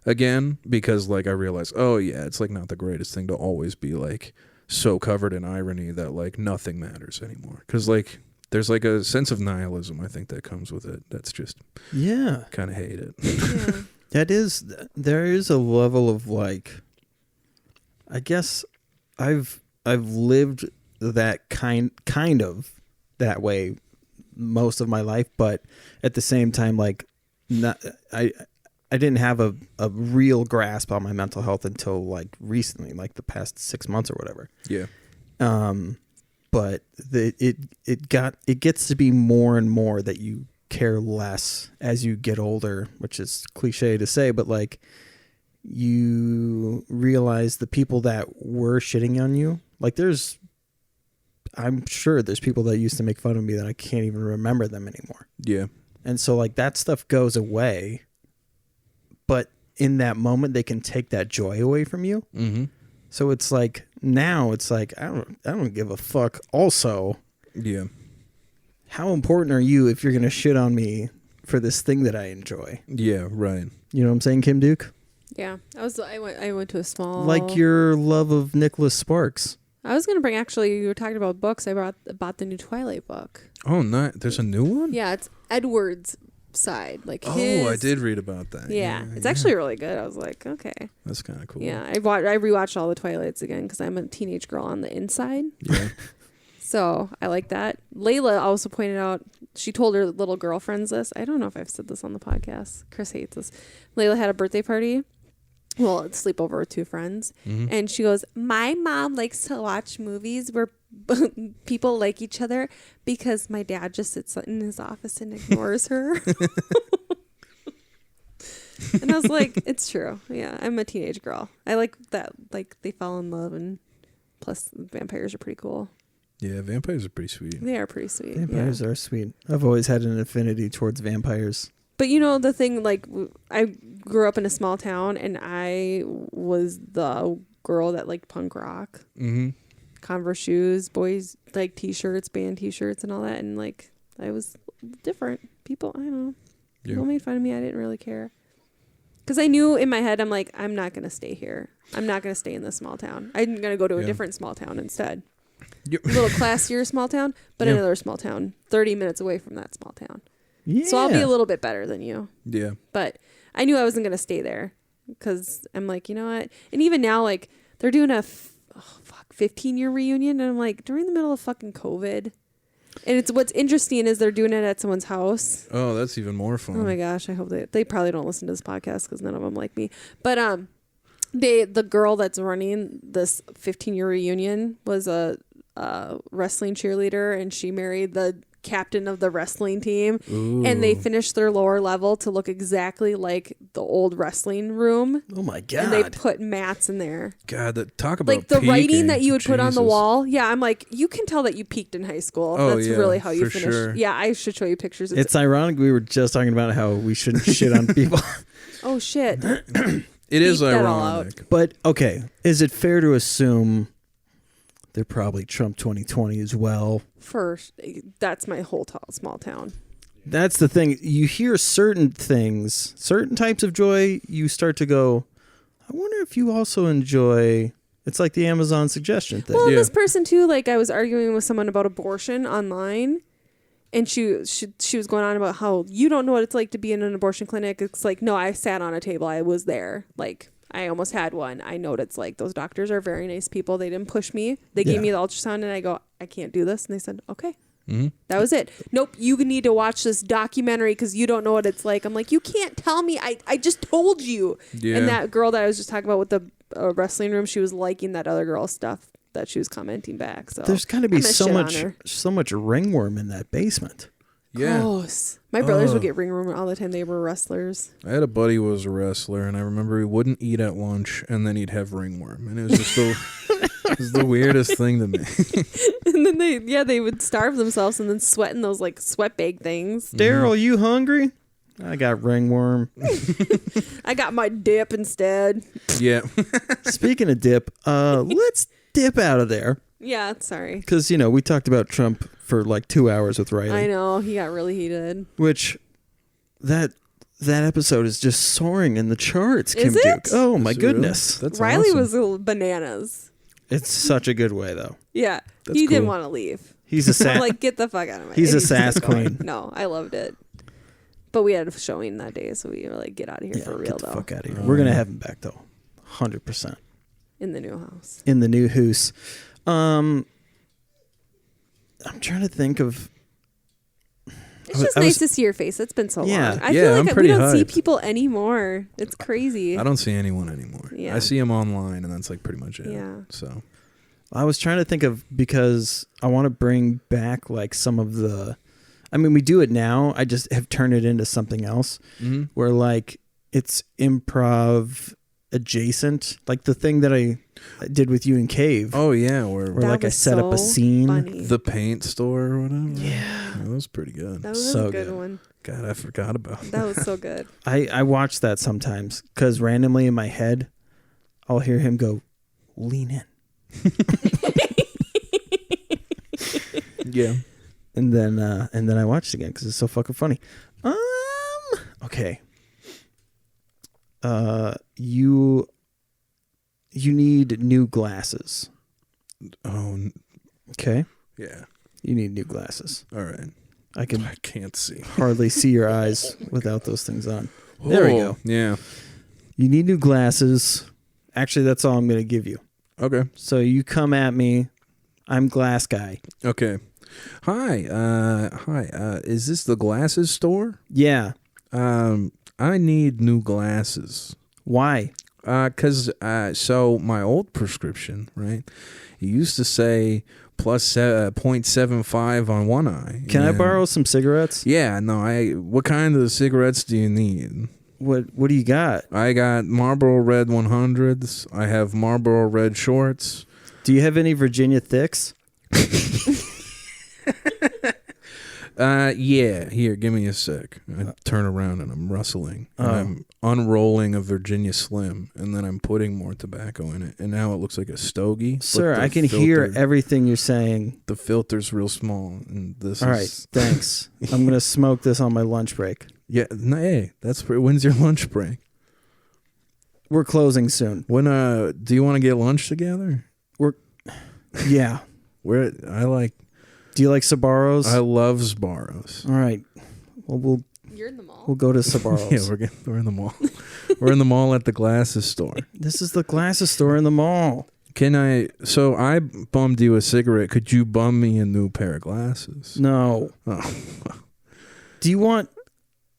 again, because like I realized, oh yeah, it's like not the greatest thing to always be like so covered in irony that like nothing matters anymore, because like there's like a sense of nihilism I think that comes with it that's just kind of hate it. There is a level of like, I guess I've lived that kind of that way most of my life, but at the same time, like, didn't have a real grasp on my mental health until like recently, like the past 6 months or whatever. Yeah. But it gets to be more and more that you care less as you get older, which is cliche to say, but like you realize the people that were shitting on you, like I'm sure there's people that used to make fun of me that I can't even remember them anymore. Yeah. And so like that stuff goes away, but in that moment they can take that joy away from you. Mm-hmm. So it's like now it's like I don't give a fuck. Also, yeah, how important are you if you're gonna shit on me for this thing that I enjoy? Yeah, right. You know what I'm saying, Kim Duke? Yeah, I went to a small, like your love of Nicholas Sparks. I was gonna bring, actually, you were talking about books. I bought the new Twilight book. Oh, nice. There's a new one? Yeah, it's Edward's side. Like I did read about that. Yeah, it's actually really good. I was like, okay. That's kind of cool. Yeah, I rewatched all the Twilights again because I'm a teenage girl on the inside. Yeah. So I like that. Layla also pointed out, she told her little girlfriends this. I don't know if I've said this on the podcast. Chris hates this. Layla had a birthday party. Well, it's sleepover with two friends. Mm-hmm. And she goes, my mom likes to watch movies where people like each other because my dad just sits in his office and ignores her. And I was like, it's true. Yeah, I'm a teenage girl. I like that. Like, they fall in love, and plus vampires are pretty cool. Yeah, vampires are pretty sweet. They are pretty sweet. Vampires are sweet. I've always had an affinity towards vampires. But you know, the thing, like, I grew up in a small town, and I was the girl that liked punk rock. Mm-hmm. Converse shoes, boys like t-shirts, band t-shirts and all that. And, like, I was different. People, I don't know. Yeah. People made fun of me. I didn't really care. Because I knew in my head, I'm like, I'm not going to stay here. I'm not going to stay in this small town. I'm going to go to a different small town instead. A little classier small town, but another small town 30 minutes away from that small town. Yeah. So I'll be a little bit better than you. Yeah. But I knew I wasn't going to stay there because I'm like, you know what? And even now, like, they're doing a 15-year reunion. And I'm like, during the middle of fucking COVID. And what's interesting is they're doing it at someone's house. Oh, that's even more fun. Oh my gosh. I hope they probably don't listen to this podcast because none of them like me. But the girl that's running this 15-year reunion was a wrestling cheerleader, and she married the captain of the wrestling team. Ooh. And they finished their lower level to look exactly like the old wrestling room. Oh my god. And they put mats in there. God, talk about like the peaking. writing that you would put on the wall. Yeah, I'm like, you can tell that you peaked in high school. Oh, that's really how you finished. Sure. Yeah, I should show you pictures. It's ironic we were just talking about how we shouldn't shit on people. Oh shit. It is ironic. But okay, is it fair to assume they're probably Trump 2020 as well? First, that's my whole small town. That's the thing. You hear certain things, certain types of joy, you start to go, I wonder if you also enjoy... It's like the Amazon suggestion thing. Well, this person too, like I was arguing with someone about abortion online, and she was going on about how you don't know what it's like to be in an abortion clinic. It's like, no, I sat on a table. I was there. Like, I almost had one. I know what it's like. Those doctors are very nice people. They didn't push me. They gave me the ultrasound, and I go, I can't do this. And they said, okay. Mm-hmm. That was it. Nope, you need to watch this documentary because you don't know what it's like. I'm like, you can't tell me. I just told you. Yeah. And that girl that I was just talking about with the wrestling room, she was liking that other girl's stuff that she was commenting back. So there's got to be so much ringworm in that basement. Yeah. Gross. My brothers would get ringworm all the time. They were wrestlers. I had a buddy who was a wrestler, and I remember he wouldn't eat at lunch, and then he'd have ringworm, and it was just it was the weirdest thing to me. And then they would starve themselves and then sweat in those like sweat bag things. Daryl, you hungry? I got ringworm. I got my dip instead. Yeah. Speaking of dip, let's dip out of there. Yeah, sorry. Because, we talked about Trump for like 2 hours with Riley. I know. He got really heated. Which, that episode is just soaring in the charts, Is Kim it? Duke. Oh, my goodness. Really? That's Riley awesome. was bananas. It's such a good way, though. Yeah. That's he cool. didn't want to leave. He's a sass. I'm like, get the fuck out of my He's a sass queen. No, I loved it. But we had a showing that day, so we were like, get out of here for real, get the though. fuck out of here. We're going to have him back, though. 100%. In the new house. In the new house. I'm trying to think of... It's just nice to see your face. It's been so long. I yeah, feel like I'm pretty we don't see hyped. people anymore. It's crazy. I don't see anyone anymore. Yeah. I see them online, and that's like pretty much it. Yeah. So I was trying to think of, because I want to bring back like some of the, I mean, we do it now. I just have turned it into something else where like it's improv adjacent, like the thing that I did with you in Cave. Oh yeah, where like I set up a scene. Funny. The paint store or whatever. Yeah, that was pretty good. That was so a good one. God, I forgot about that. Was so good. I watch that sometimes because randomly in my head, I'll hear him go, "Lean in." Yeah, and then I watched it again because it's so fucking funny. Okay. You need new glasses. Oh, okay. Yeah. You need new glasses. All right. I can't see. Hardly see your eyes without those things on. There we go. Yeah. You need new glasses. Actually, that's all I'm going to give you. Okay. So you come at me. I'm Glass Guy. Okay. Hi. Is this the glasses store? Yeah. I need new glasses. Why? So my old prescription, right? It used to say plus 0.75 on one eye. Can I borrow some cigarettes? Yeah, no. What kind of cigarettes do you need? What do you got? I got Marlboro Red 100s. I have Marlboro Red shorts. Do you have any Virginia Thicks? Yeah. Here, give me a sec. I turn around and I'm rustling. And I'm unrolling a Virginia Slim, and then I'm putting more tobacco in it, and now it looks like a stogie. Sir, I can hear everything you're saying. The filter's real small, and this All is... right, thanks. I'm going to smoke this on my lunch break. Yeah, no, hey, when's your lunch break? We're closing soon. When do you want to get lunch together? Yeah. Do you like Sbarro's? I love Sbarro's. All right. Well, you're in the mall. We'll go to Sbarro's. Yeah, we're in the mall. We're in the mall at the glasses store. This is the glasses store in the mall. So I bummed you a cigarette. Could you bum me a new pair of glasses? No. Oh. Do you want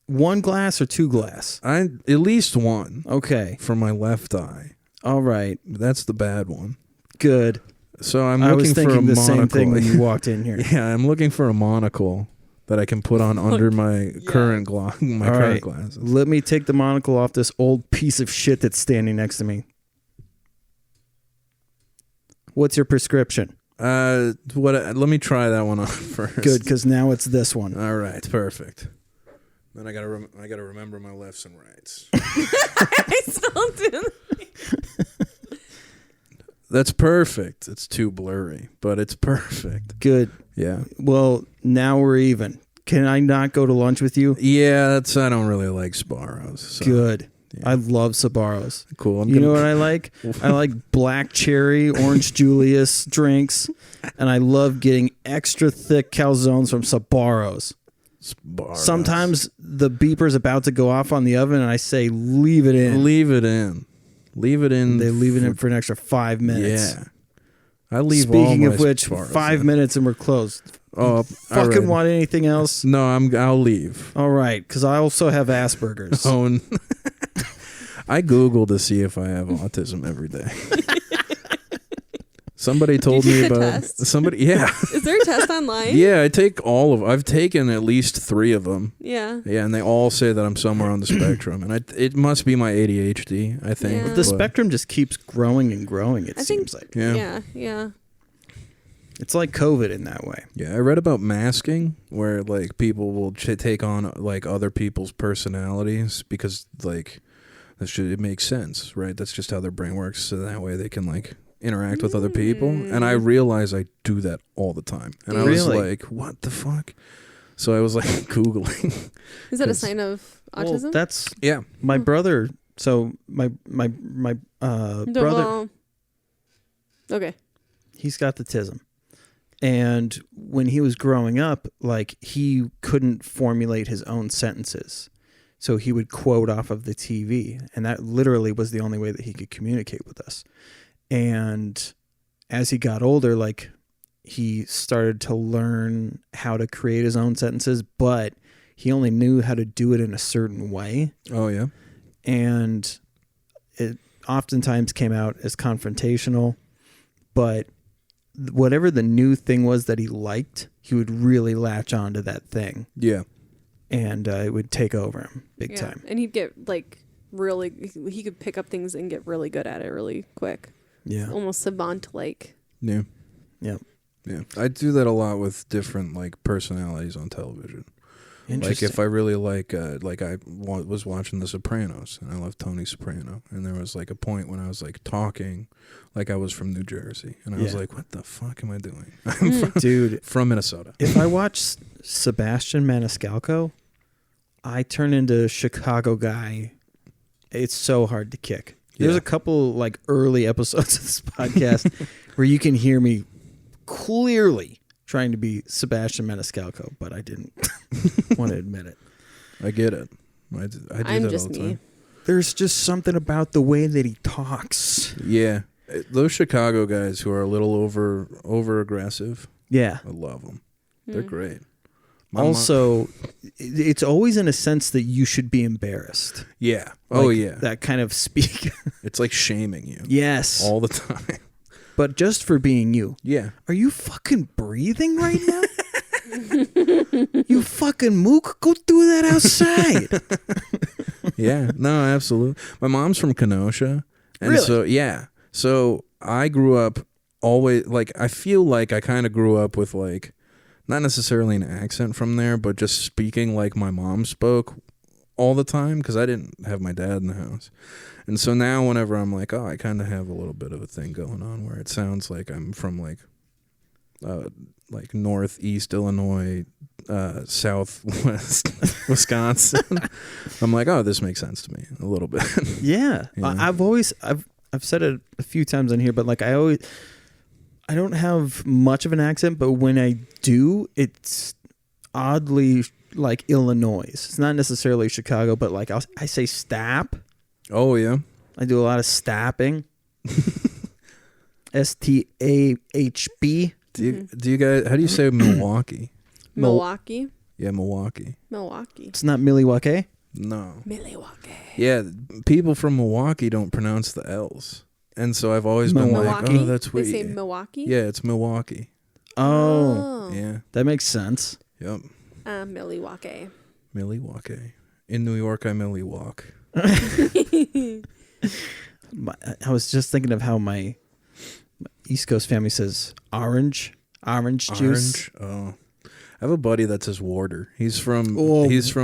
one glass or two glass? At least one. Okay. For my left eye. All right. That's the bad one. Good. So I'm I looking was for a thinking the monocle. same thing when you walked in here. Yeah, I'm looking for a monocle that I can put on under my current current glasses. Let me take the monocle off this old piece of shit that's standing next to me. What's your prescription? Let me try that one on first. Good, because now it's this one. All right, perfect. Then I gotta remember my lefts and rights. I still do. That's perfect. It's too blurry, but it's perfect. Good. Yeah. Well, now we're even. Can I not go to lunch with you? Yeah, I don't really like Sbarro's. So. Good. Yeah. I love Sbarro's. Cool. You know what I like? I like black cherry, orange Julius drinks, and I love getting extra thick calzones from Sbarro's. Sometimes the beeper's about to go off on the oven, and I say, leave it in. Leave it in. Leave it in. They leave it in for an extra 5 minutes. Yeah. I leave. Speaking all of my which, Sbarro's 5 minutes and we're closed. Oh, fucking want anything else? No, I'll leave. All right, because I also have Asperger's. Oh, I Google to see if I have autism every day. Somebody told me about test? somebody. Yeah. Is there a test online? Yeah, I've taken at least 3 of them. Yeah. Yeah, and they all say that I'm somewhere on the spectrum, and it must be my ADHD. I think Yeah. The spectrum just keeps growing and growing. It seems like. Yeah. It's like COVID in that way. Yeah, I read about masking, where like people will take on like other people's personalities because like it makes sense, right? That's just how their brain works, so that way they can like interact with other people. And I realize I do that all the time, and I was like, what the fuck? So I was like Googling. Is that a sign of autism? Well, that's yeah. My brother. So my brother. Okay. He's got the tism. And when he was growing up, like he couldn't formulate his own sentences. So he would quote off of the TV. And that literally was the only way that he could communicate with us. And as he got older, like he started to learn how to create his own sentences, but he only knew how to do it in a certain way. Oh, yeah. And it oftentimes came out as confrontational, but whatever the new thing was that he liked, he would really latch on to that thing. Yeah. And it would take over him big time. And he'd get he could pick up things and get really good at it really quick. Yeah. Almost savant-like. Yeah. Yeah. Yeah. I do that a lot with different personalities on television. Interesting. If I really was watching The Sopranos, and I love Tony Soprano, and there was a point when I was talking like I was from New Jersey, and I was like, "What the fuck am I doing?" I'm from Minnesota. If I watch Sebastian Maniscalco, I turn into a Chicago guy. It's so hard to kick. There's a couple early episodes of this podcast where you can hear me clearly trying to be Sebastian Maniscalco, but I didn't want to admit it. I get it. I do I'm that just all the me. time. There's just something about the way that he talks. Yeah. Those Chicago guys who are a little over aggressive, Yeah. I love them. They're great. Also, it's always in a sense that you should be embarrassed. Yeah. Yeah. That kind of speak. It's like shaming you. Yes. All the time. But just for being you. Yeah. Are you fucking breathing right now? You fucking mook, go do that outside. Yeah. No, absolutely. My mom's from Kenosha. And Really? So I grew up always, I feel like I kind of grew up with not necessarily an accent from there, but just speaking like my mom spoke all the time because I didn't have my dad in the house. And so now whenever I'm I kind of have a little bit of a thing going on where it sounds like I'm from northeast Illinois, southwest Wisconsin. I'm oh, this makes sense to me a little bit. Yeah. I've said it a few times on here, but I don't have much of an accent, but when I do, it's oddly Illinois. It's not necessarily Chicago, but I say stap. Oh, yeah. I do a lot of stapping. STAHB. Do you guys, how do you say Milwaukee? Milwaukee. Yeah, Milwaukee. It's not Milwaukee. No. Milwaukee. Yeah, people from Milwaukee don't pronounce the L's. And so I've always been Milwaukee? oh, that's weird. They say Milwaukee? Yeah, it's Milwaukee. Oh. Yeah. That makes sense. Yep. Milwaukee. Milwaukee. In New York, I Milwaukee. I was just thinking of how my East Coast family says orange juice. Oh. I have a buddy that says water. He's from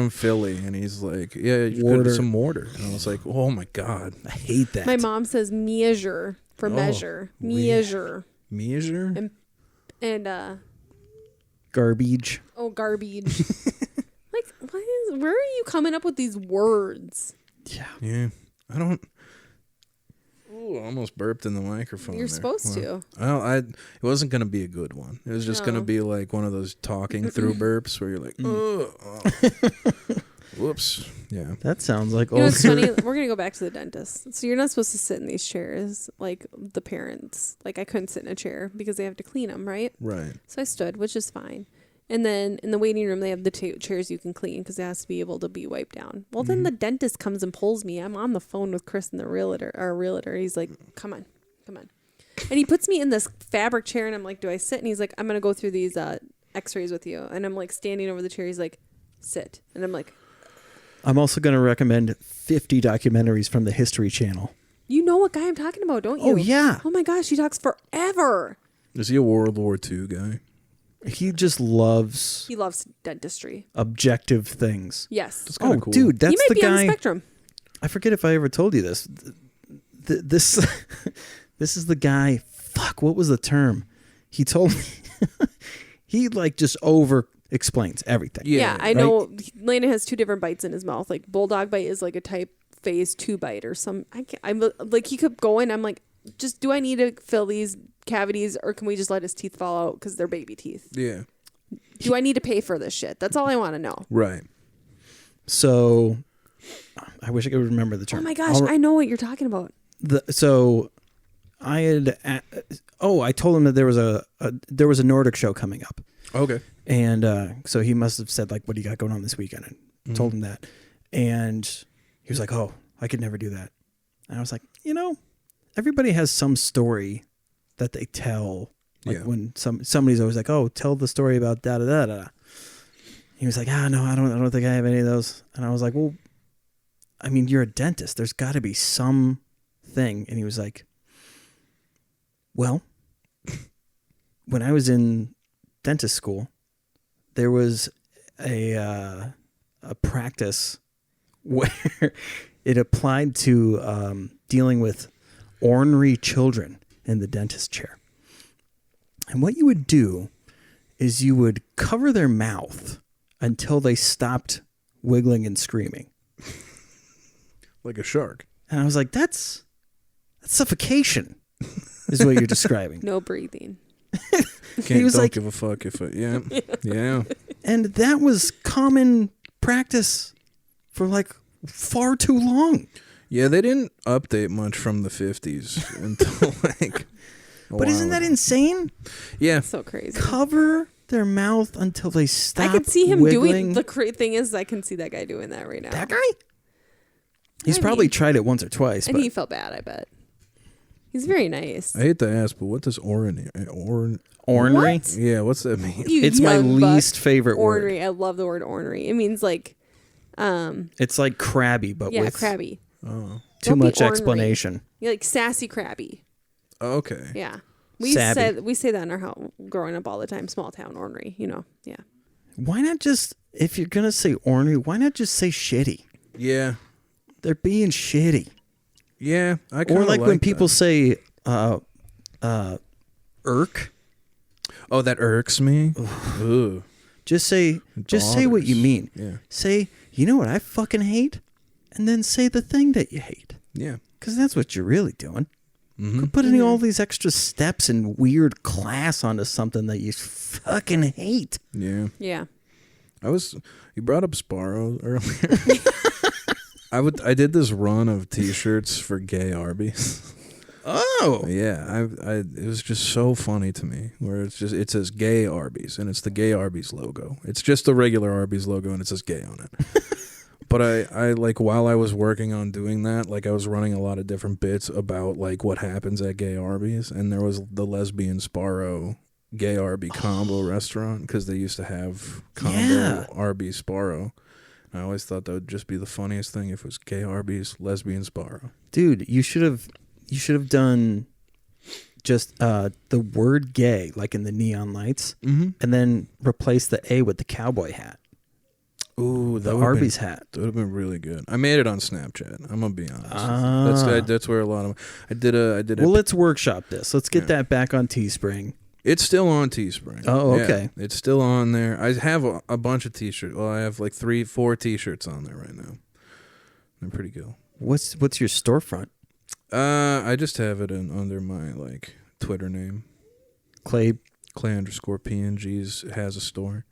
Philly, and he's you could have some water. And I was oh my God. I hate that. My mom says measure for measure. Measure. Measure? And garbage. Oh, garbage. Where are you coming up with these words? Yeah. I don't. Ooh, I almost burped in the microphone. You're supposed to. Well, it wasn't going to be a good one. It was just going to be one of those talking through burps where you're oh. Whoops. Yeah. That sounds like old. It's funny. We're going to go back to the dentist. So you're not supposed to sit in these chairs like the parents. I couldn't sit in a chair because they have to clean them, right? Right. So I stood, which is fine. And then in the waiting room, they have the chairs you can clean because it has to be able to be wiped down. Well, then the dentist comes and pulls me. I'm on the phone with Chris and our realtor. He's like, come on. And he puts me in this fabric chair and I'm like, do I sit? And he's like, I'm going to go through these x-rays with you. And I'm standing over the chair. He's like, sit. And I'm like, I'm also going to recommend 50 documentaries from the History Channel. You know what guy I'm talking about, don't you? Oh, yeah. Oh my gosh, he talks forever. Is he a World War II guy? He just loves... He loves dentistry. Objective things. Yes. That's kind of cool. Dude, that's he might the be guy... on the spectrum. I forget if I ever told you this. This is the guy... Fuck, what was the term? He told me... He just over-explains everything. Yeah, I know. Lana has 2 different bites in his mouth. Bulldog bite is a type phase 2 bite or some... I'm he kept going. I'm like, just do I need to fill these cavities or can we just let his teeth fall out because they're baby teeth? Yeah. Do I need to pay for this shit? That's all I want to know. Right. So I wish I could remember the term. Oh my gosh, I know what you're talking about. So I told him that there was a Nordic show coming up. Okay. And so he must have said, like, what do you got going on this weekend? And told him that. And he was like, oh, I could never do that. And I was like, everybody has some story that they tell. Like when somebody's always like, oh, tell the story about da-da-da-da. He was like, no, I don't think I have any of those. And I was like, well, I mean, you're a dentist. There's got to be some thing. And he was like, well, when I was in dentist school, there was a practice where it applied to dealing with ornery children in the dentist chair. And what you would do is you would cover their mouth until they stopped wiggling and screaming. Like a shark. And I was like, that's suffocation, is what you're describing. No breathing. He was don't give a fuck if it, yeah. And that was common practice for like far too long. Yeah, they didn't update much from the 50s until like. But isn't that insane? Yeah. So crazy. Cover their mouth until they stop. I could see him wiggling. doing. The thing is, I can see that guy doing that right now. That guy? He's probably tried it once or twice. And he felt bad, I bet. He's very nice. I hate to ask, but what does ornery? Ornery? Yeah, what's that mean? It's my least favorite word. Ornery. I love the word ornery. It means like... it's like crabby, but with crabby. Oh. Too much explanation. You're like sassy crabby. Oh, okay. Yeah. We say that in our house growing up all the time. Small town ornery, yeah. Why not just, if you're going to say ornery, why not just say shitty? Yeah. They're being shitty. Yeah, I kind of Or like when people that. say irk. Oh, that irks me. Ooh. Just say what you mean. Yeah. Say, you know what I fucking hate? And then say the thing that you hate. Yeah. Because that's what you're really doing. Mm-hmm. Quit putting all these extra steps and weird class onto something that you fucking hate. Yeah. Yeah. You brought up Sparrow earlier. I did this run of T-shirts for gay Arby's. Oh. Yeah, it was just so funny to me where it says gay Arby's and it's the gay Arby's logo. It's just a regular Arby's logo and it says gay on it. But I like while I was working on doing that, like I was running a lot of different bits about like what happens at gay Arby's, and there was the lesbian Sparrow gay Arby combo restaurant because they used to have combo Arby Sparrow. I always thought that would just be the funniest thing if it was gay Arby's, lesbian Sparrow. Dude, you should have done just the word gay like in the neon lights, and then replace the A with the cowboy hat. Ooh, the Arby's hat. That would have been really good. I made it on Snapchat. I'm gonna be honest. That's where a lot of I did. Well, let's workshop this. Let's get that back on Teespring. It's still on Teespring. Oh, okay. Yeah, it's still on there. I have a bunch of T-shirts. Well, I have like 3-4 T-shirts on there right now. They're pretty cool. What's your storefront? I just have it under my like Twitter name. Clay_PNGs has a store.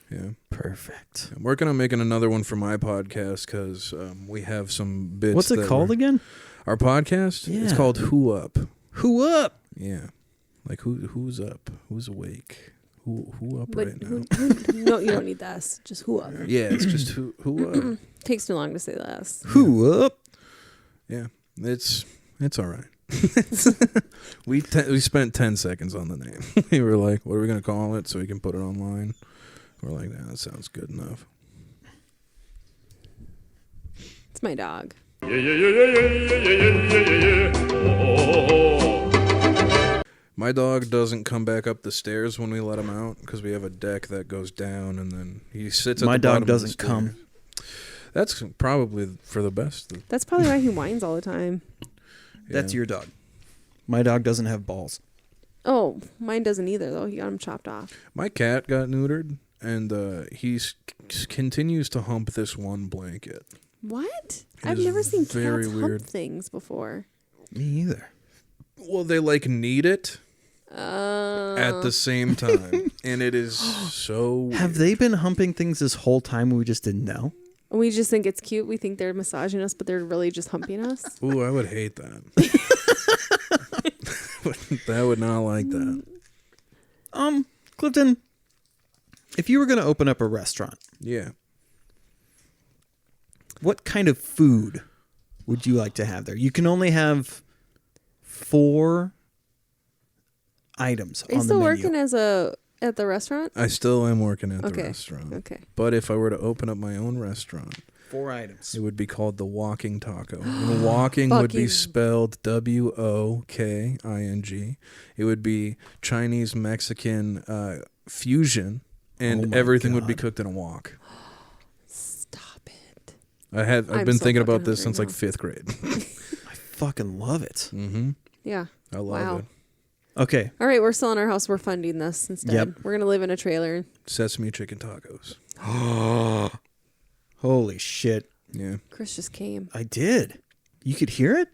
Yeah. Perfect. I'm working on making another one for my podcast because we have some bits. What's it called again? Our podcast? Yeah. It's called Who Up. Who Up? Yeah. Like who's up? Who's awake? Who up but right now? No, you don't need the S. Just who up. Yeah, it's just who up. Takes too long to say the S. Who up? Yeah. It's all right. We spent 10 seconds on the name. We were like, what are we going to call it so we can put it online? We're like, that sounds good enough. It's my dog. My dog doesn't come back up the stairs when we let him out because we have a deck that goes down and then he sits at the bottom. My dog doesn't come. That's probably for the best. That's probably why he whines all the time. Yeah. That's your dog. My dog doesn't have balls. Oh, mine doesn't either, though. He got them chopped off. My cat got neutered, and he continues to hump this one blanket. What? I've never seen very cats weird. hump things before. Me either. Well, they like need it at the same time, and it is so weird. Have they been humping things this whole time and we just didn't know? We just think it's cute. We think they're massaging us, but they're really just humping us. Ooh, I would hate that. That would not like that. Clifton, if you were going to open up a restaurant, Yeah. what kind of food would you like to have there? You can only have 4 items Are you on the still menu. working at the restaurant? I still am working at the Okay. restaurant. Okay. But if I were to open up my own restaurant, 4 items. it would be called the Walking Taco. And walking would be Fucking- spelled WOKING. It would be Chinese Mexican fusion, and Oh my everything would be God. cooked in a wok. Stop it. I've I'm been so thinking about fucking this since hungry like 5th grade. I fucking love it. Mm-hmm. Yeah. I love Wow. it. Okay. All right, we're selling our house. We're funding this instead. Yep. We're going to live in a trailer. Sesame chicken tacos. Holy shit. Yeah. Chris just came. I did. You could hear it?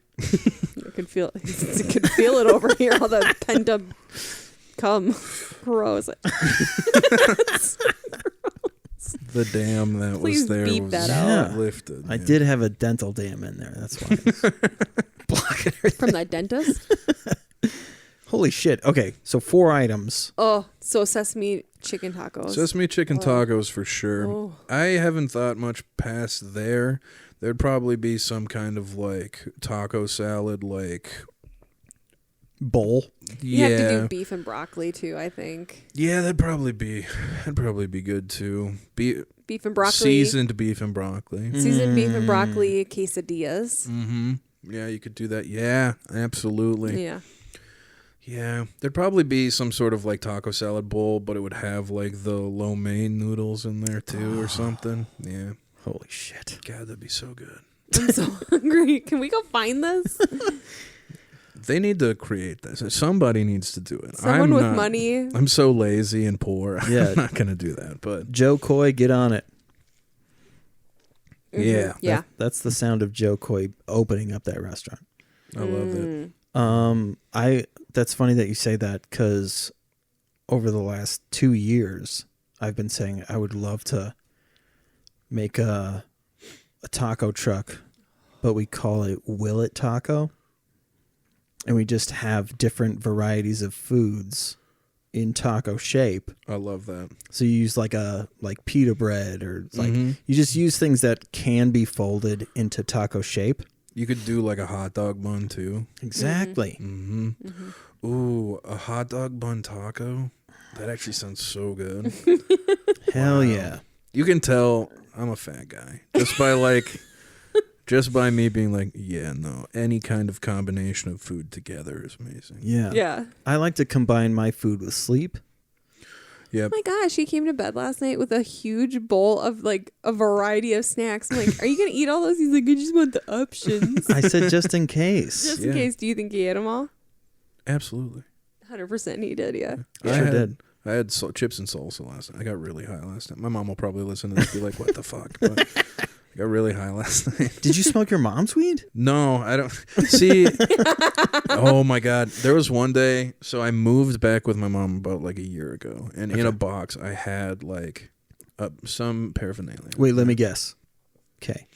I could feel it. I could feel it over here. All the pent up cum. Gross. The dam that Please was there beep was that out. lifted. I yeah. did have a dental dam in there. That's why. I was blocking everything. From that dentist? Holy shit. Okay. So 4 items. Oh, so sesame chicken tacos. Sesame chicken tacos for sure. Oh. I haven't thought much past there. There'd probably be some kind of like taco salad, like Bowl. You yeah, have to do beef and broccoli too, I think. yeah. That'd probably be good too. Beef and broccoli. Seasoned beef and broccoli. Seasoned beef and broccoli quesadillas. Mm-hmm. Yeah, you could do that. Yeah, absolutely. Yeah. Yeah, there'd probably be some sort of like taco salad bowl, but it would have like the lo mein noodles in there too or something. Yeah. Holy shit. God, that'd be so good. I'm so hungry. Can we go find this? They need to create this. Somebody needs to do it. Someone with money. I'm so lazy and poor. Yeah. I'm not going to do that, but Joe Coy, get on it. Mhm. yeah. Yeah. That's the sound of Joe Coy opening up that restaurant. I love it. That's funny that you say that because over the last 2 years, I've been saying I would love to make a taco truck, but we call it Will It Taco. And we just have different varieties of foods in taco shape. I love that. So you use like pita bread or like Mhm. you just use things that can be folded into taco shape. You could do like a hot dog bun too. Exactly. Mm-hmm. Ooh, a hot dog bun taco? That actually sounds so good. Hell yeah. You can tell I'm a fat guy just by me being like, yeah, no, any kind of combination of food together is amazing. Yeah. Yeah. I like to combine my food with sleep. Yep. Oh my gosh, he came to bed last night with a huge bowl of like a variety of snacks. I'm like, are you going to eat all those? He's like, I just want the options. I said just in case. Just in Yeah. case, do you think he ate them all? Absolutely. 100% he did, yeah. I sure did. I had chips and salsa last night. I got really high last night. My mom will probably listen to this and be like, what the fuck? But I got really high last night. Did you smoke your mom's weed? No, I don't. See, oh my God. There was one day, so I moved back with my mom about like a year ago. And in a box, I had like some paraphernalia. Wait, let me guess. Okay.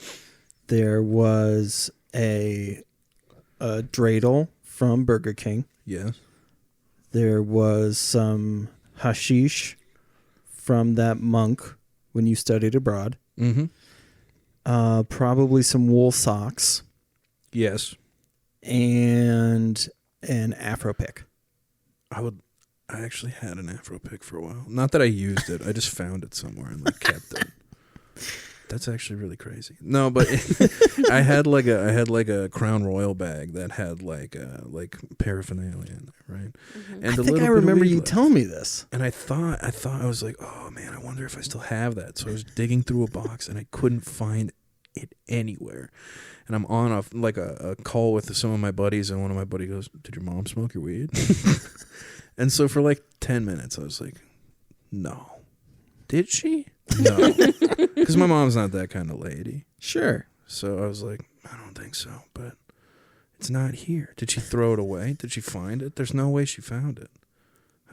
There was a dreidel from Burger King. Yes. There was some hashish from that monk when you studied abroad. Mm-hmm. Probably some wool socks Yes. and an Afro pick. I actually had an Afro pick for a while. Not that I used it. I just found it somewhere and like kept it. That's actually really crazy. No, but I had like a Crown Royal bag that had like paraphernalia in there, right? And I a think little I bit of remember weed you left. telling me this. And I thought I was like, oh man, I wonder if I still have that. So I was digging through a box and I couldn't find it anywhere. And I'm on a call with some of my buddies, and one of my buddies goes, "Did your mom smoke your weed?" And so for like 10 minutes, I was like, "No, did she?" No, because my mom's not that kind of lady. Sure. So I was like, "I don't think so," but it's not here. Did she throw it away? Did she find it? There's no way she found it.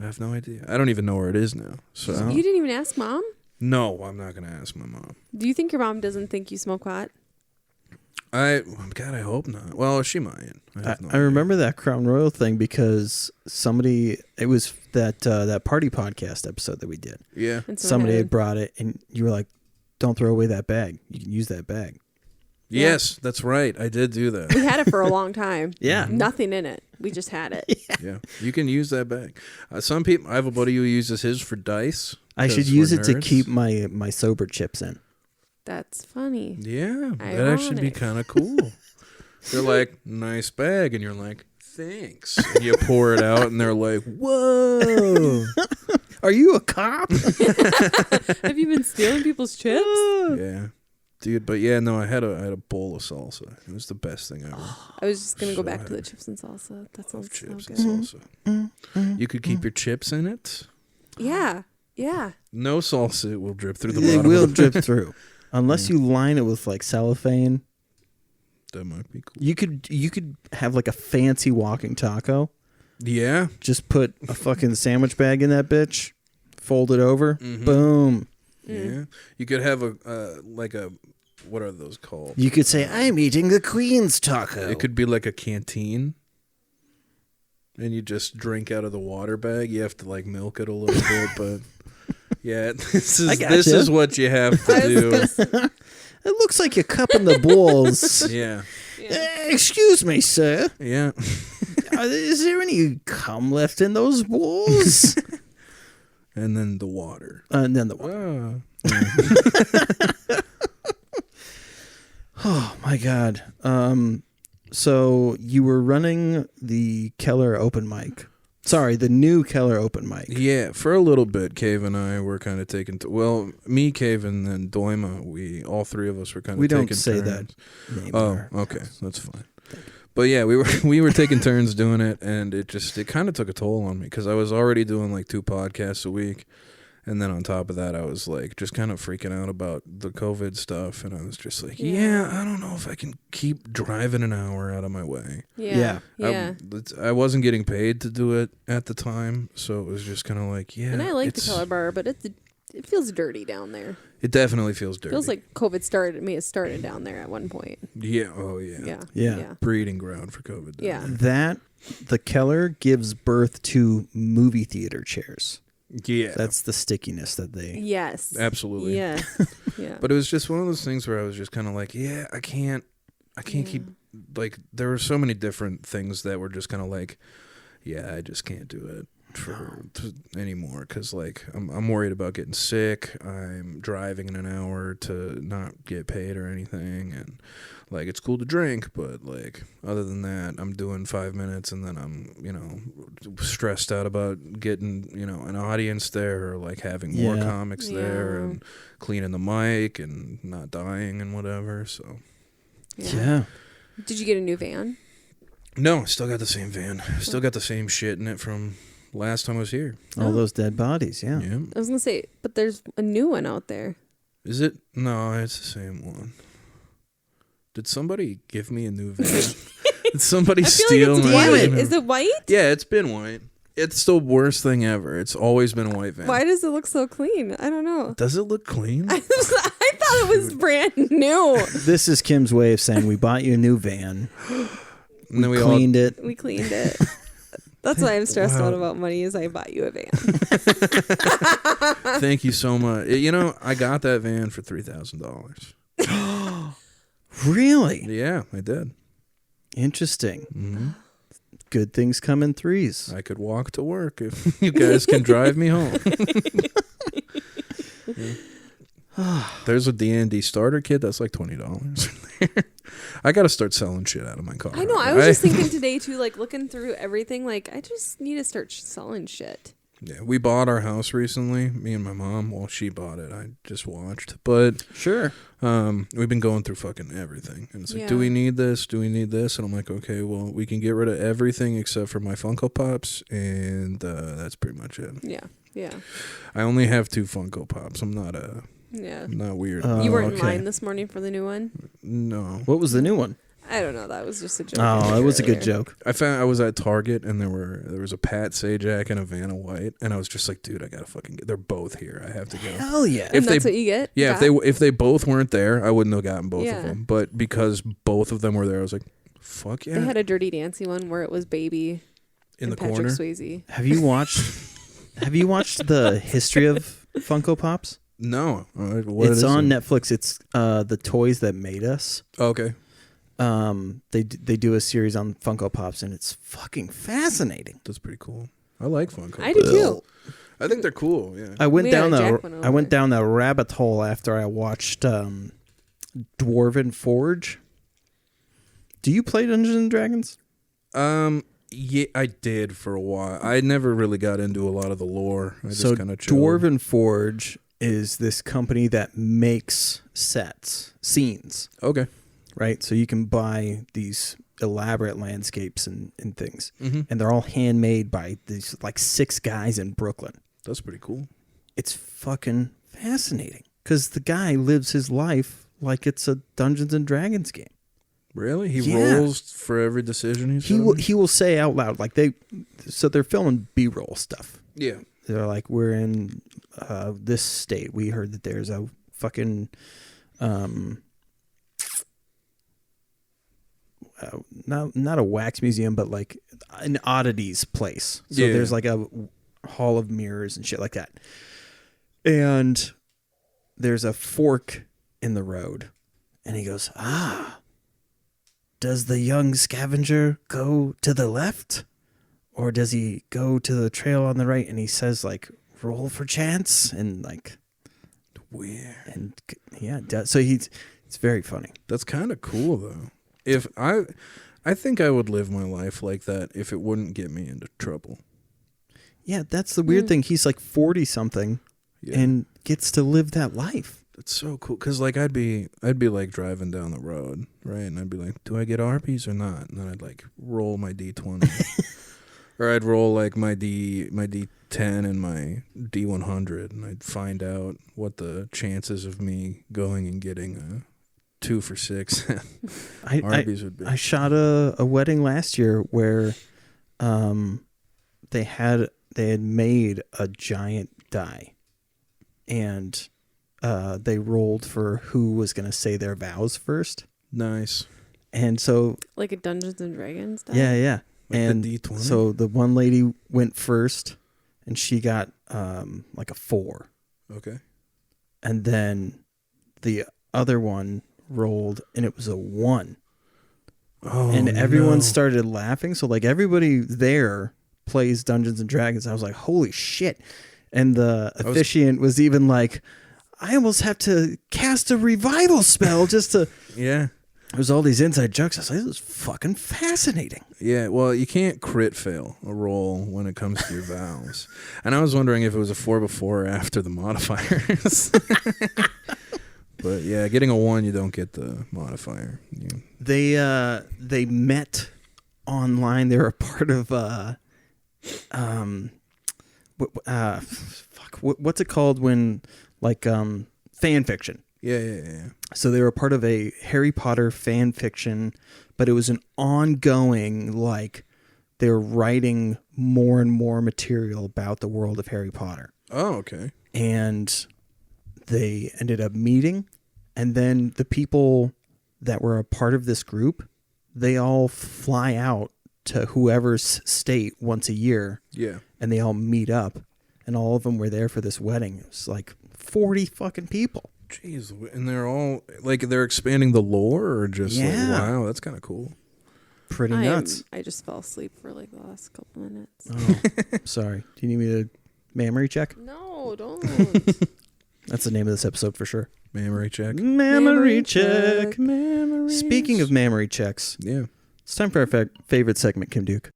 I have no idea. I don't even know where it is now. So You didn't even ask mom? no, I'm not gonna ask my mom. Do you think your mom doesn't think you smoke pot? God, I hope not. Well, she might. I remember that Crown Royal thing because it was that party podcast episode that we did. Yeah. Somebody had brought it, and you were like, "Don't throw away that bag. You can use that bag." Yes, that's right. I did do that. We had it for a long time. Yeah. Nothing in it. We just had it. Yeah. You can use that bag. Some people, I have a buddy who uses his for dice. I should use it to keep my sober chips in. That's funny. Yeah. That'd actually be kind of cool. They're like, nice bag. And you're like, thanks. And you pour it out and they're like, whoa. Are you a cop? Have you been stealing people's chips? Yeah. Dude, but yeah, no, I had a bowl of salsa. It was the best thing ever. I was just going to go back to the chips and salsa. That sounds chips so and good. salsa. You could keep your chips in it. Yeah. Yeah. No salsa, it will drip through the bottom. It will drip through. Unless you line it with like cellophane. That might be cool. You could have like a fancy walking taco. Yeah. Just put a fucking sandwich bag in that bitch, fold it over, boom. Yeah. You could have what are those called? You could say, I'm eating the Queen's taco. It could be like a canteen. And you just drink out of the water bag. You have to like milk it a little bit, but yeah, this is what you have to do. It looks like you're cupping the balls. Yeah. Excuse me, sir. Yeah. Is there any cum left in those balls? And then the water. And then the water. Oh my God. So you were running the Keller open mic. Sorry, the new Keller open mic. Yeah, for a little bit, Cave and I were kind of taking... me, Cave, and then Doima, all three of us were kind of taking turns. We don't say that name. Oh, okay. That's fine. But yeah, we were taking turns doing it, and it kind of took a toll on me because I was already doing like 2 podcasts a week. And then on top of that, I was like just kind of freaking out about the COVID stuff. And I was just like, yeah, I don't know if I can keep driving an hour out of my way. Yeah. I wasn't getting paid to do it at the time. So it was just kind of like, yeah. And I like the Keller Bar, but it feels dirty down there. It definitely feels dirty. It feels like COVID may have started down there at one point. Yeah. Oh, yeah. Yeah. Breeding ground for COVID. Yeah. The Keller gives birth to movie theater chairs. Yeah. That's the stickiness that they... Yes. Absolutely. Yes. Yeah. But it was just one of those things where I was just kind of like, yeah, I can't keep... Like, there were so many different things that were just kind of like, yeah, I just can't do it anymore because, like, I'm worried about getting sick. I'm driving in an hour to not get paid or anything, and... Like, it's cool to drink, but, like, other than that, I'm doing 5 minutes, and then I'm, stressed out about getting, an audience there or, like, having more comics there and cleaning the mic and not dying and whatever, so. Yeah. Did you get a new van? No, I still got the same van. Still got the same shit in it from last time I was here. All those dead bodies, yeah. I was going to say, but there's a new one out there. Is it? No, it's the same one. Did somebody give me a new van? Did somebody steal my white. van? Is it white? Yeah, it's been white. It's the worst thing ever. It's always been a white van. Why does it look so clean? I don't know. Does it look clean? I thought it was brand new. This is Kim's way of saying we bought you a new van. And then we cleaned it. We cleaned it. That's why I'm stressed out about money is I bought you a van. Thank you so much. I got that van for $3,000. Really? Yeah, I did. Interesting. Mm-hmm. Good things come in threes. I could walk to work if you guys can drive me home. There's a D&D starter kit that's like $20. I got to start selling shit out of my car. I know. I was just thinking today too, like looking through everything. Like I just need to start selling shit. Yeah, we bought our house recently, me and my mom. Well, she bought it. I just watched. But sure, we've been going through fucking everything. And it's like, do we need this? Do we need this? And I'm like, okay, well, we can get rid of everything except for my Funko Pops, and that's pretty much it. Yeah. I only have 2 Funko Pops. I'm not I'm not weird. You weren't in line this morning for the new one? No. What was the new one? I don't know. That was just a joke. Oh, it was a good joke. I was at Target and there was a Pat Sajak and a Vanna White, and I was just like, dude, I gotta fucking get. They're both here. I have to go. Hell yeah! And that's what you get. Yeah, if they both weren't there, I wouldn't have gotten both Yeah. of them. But because both of them were there, I was like, fuck yeah. They had a Dirty Dancing one where it was Baby in and the Patrick corner. Swayze. Have you watched the history of Funko Pops? No, It's on Netflix. It's the toys that made us. Oh, okay. They do a series on Funko Pops, and it's fucking fascinating. That's pretty cool. I like Funko. I do too. I think they're cool. Yeah. I went We down gotta jack one I went over. down the rabbit hole after I watched Dwarven Forge. Do you play Dungeons and Dragons? Yeah, I did for a while. I never really got into a lot of the lore. I So just kind of chilled. Dwarven Forge is this company that makes scenes, Okay. right? So you can buy these elaborate landscapes and things, Mm-hmm. and they're all handmade by these like 6 guys in Brooklyn. That's pretty cool. It's fucking fascinating because the guy lives his life like it's a Dungeons and Dragons game. Really? He Yeah. rolls for every decision he's He will say out loud like they're filming B-roll stuff. Yeah. They're like, we're in this state. We heard that there's a fucking not a wax museum, but like an oddities place. So Yeah. there's like a hall of mirrors and shit like that. And there's a fork in the road. And he goes, does the young scavenger go to the left? Or does he go to the trail on the right? And he says like, roll for chance. And like, Weird. and yeah, so it's very funny. That's kind of cool though. If I think I would live my life like that if it wouldn't get me into trouble. Yeah, that's the weird thing. He's like 40 something Yeah. and gets to live that life. It's so cool because like I'd be like driving down the road, right, and I'd be like, do I get Arby's or not? And then I'd like roll my D20, or I'd roll like my D10 and my D100, and I'd find out what the chances of me going and getting a 2 for $6 Arby's would be. I shot a wedding last year where they had made a giant die, and they rolled for who was going to say their vows first. Nice. And so Like a Dungeons and Dragons style? yeah. Like and the D20? so the one lady went first, and she got like a 4. Okay. And then the other one rolled, and it was a 1. Oh, And everyone no. started laughing. So like everybody there plays Dungeons and Dragons. I was like, holy shit. And the officiant was even like, I almost have to cast a revival spell just to... Yeah. There's all these inside jokes. I was like, this is fucking fascinating. Yeah, well, you can't crit fail a roll when it comes to your vows. And I was wondering if it was a 4 before or after the modifiers. But yeah, getting a 1, you don't get the modifier. They met online. They were a part of what's it called when like fan fiction. Yeah. So they were part of a Harry Potter fan fiction, but it was an ongoing, like, they were writing more and more material about the world of Harry Potter. Oh, okay. And they ended up meeting, and then the people that were a part of this group, they all fly out to whoever's state once a year, Yeah. and they all meet up, and all of them were there for this wedding. It was like 40 fucking people. Jeez, and they're all, like, they're expanding the lore, or just, like, wow, that's kind of cool. Pretty nuts. I just fell asleep for like the last couple minutes. Oh, sorry. Do you need me to memory check? No, don't. That's the name of this episode for sure. Memory check. Memory check. Memories. Speaking of memory checks, Yeah. it's time for our favorite segment, Kim Duke.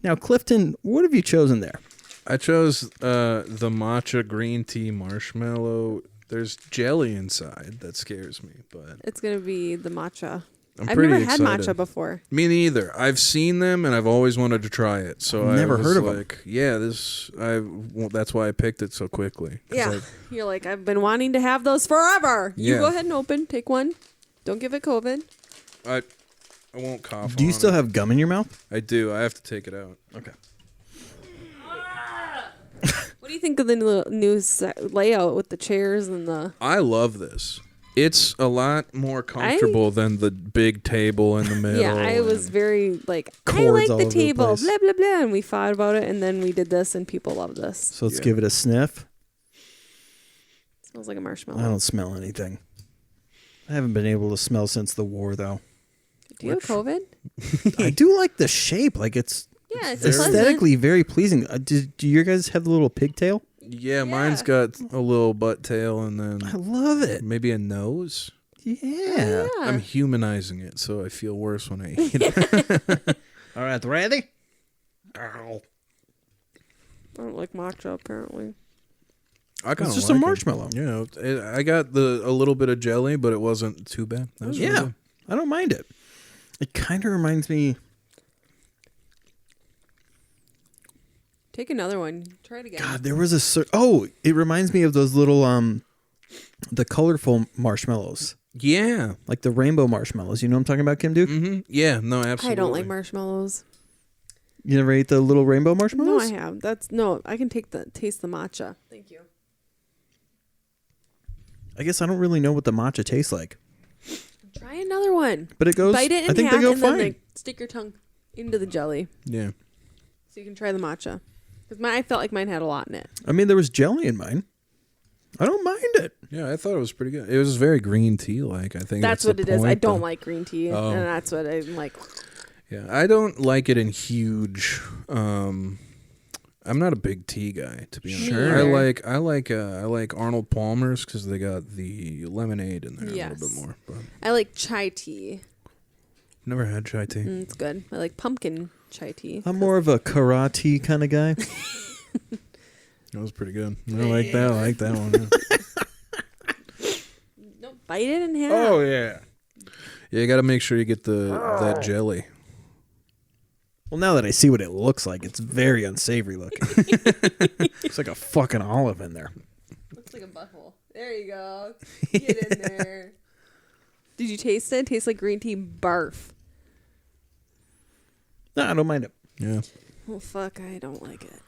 Now, Clifton, what have you chosen there? I chose the matcha green tea marshmallow. There's jelly inside that scares me, but It's going to be the matcha. I'm I've pretty never excited. had matcha before. Me neither. I've seen them and I've always wanted to try it. So I've never I was heard of 'em. like, yeah, that's why I picked it so quickly. 'Cause Yeah. You're like, I've been wanting to have those forever. You Yeah. go ahead and open. Take one. Don't give it COVID. I won't cough. Do you on still it. have gum in your mouth? I do. I have to take it out. Okay. What do you think of the new layout with the chairs and the... I love this. It's a lot more comfortable than the big table in the middle. Yeah, I was very like, I Cords like all the over the table, place. blah, blah, blah. And we fought about it, and then we did this, and people love this. So let's give it a sniff. Smells like a marshmallow. I don't smell anything. I haven't been able to smell since the war, though. Do you have COVID? I do like the shape. Like it's Yeah, it's aesthetically very pleasing. Do you guys have the little pigtail? Yeah, mine's got a little butt tail and then I love it. maybe a nose. Yeah. I'm humanizing it, so I feel worse when I eat it. All right, ready? I don't like matcha, apparently. I kinda It's just like a it. marshmallow. You know, I got a little bit of jelly, but it wasn't too bad. That was really Yeah, good. I don't mind it. It kind of reminds me. Take another one. Try it again. God, there was a it reminds me of those little the colorful marshmallows, Yeah. like the rainbow marshmallows. You know what I'm talking about, Kim Duke? Mm-hmm. Yeah. No, absolutely. I don't like marshmallows. You never ate the little rainbow marshmallows? No, I have. I can taste the matcha. Thank you. I guess I don't really know what the matcha tastes like, Try another one. but it goes. Bite it in I think half they go and fine. then like, stick your tongue into the jelly Yeah. so you can try the matcha. Because I felt like mine had a lot in it. I mean, there was jelly in mine. I don't mind it. Yeah, I thought it was pretty good. It was very green tea like. I think That's what the it is. I point, don't though. like green tea, Oh. and that's what I'm like. Yeah, I don't like it in huge. I'm not a big tea guy, to be honest. Sure. I like Arnold Palmer's because they got the lemonade in there a little bit more. But I like chai tea. never had chai tea. It's good. I like pumpkin chai tea. I'm more of a karate kind of guy. That was pretty good. I like that. I like that one. Yeah. No, bite it in half. Yeah. Yeah, you got to make sure you get that jelly. Well, now that I see what it looks like, it's very unsavory looking. It's like a fucking olive in there. Looks like a butthole. There you go. Get in there. Did you taste it? It tastes like green tea barf. No, I don't mind it. Yeah. Well, fuck, I don't like it.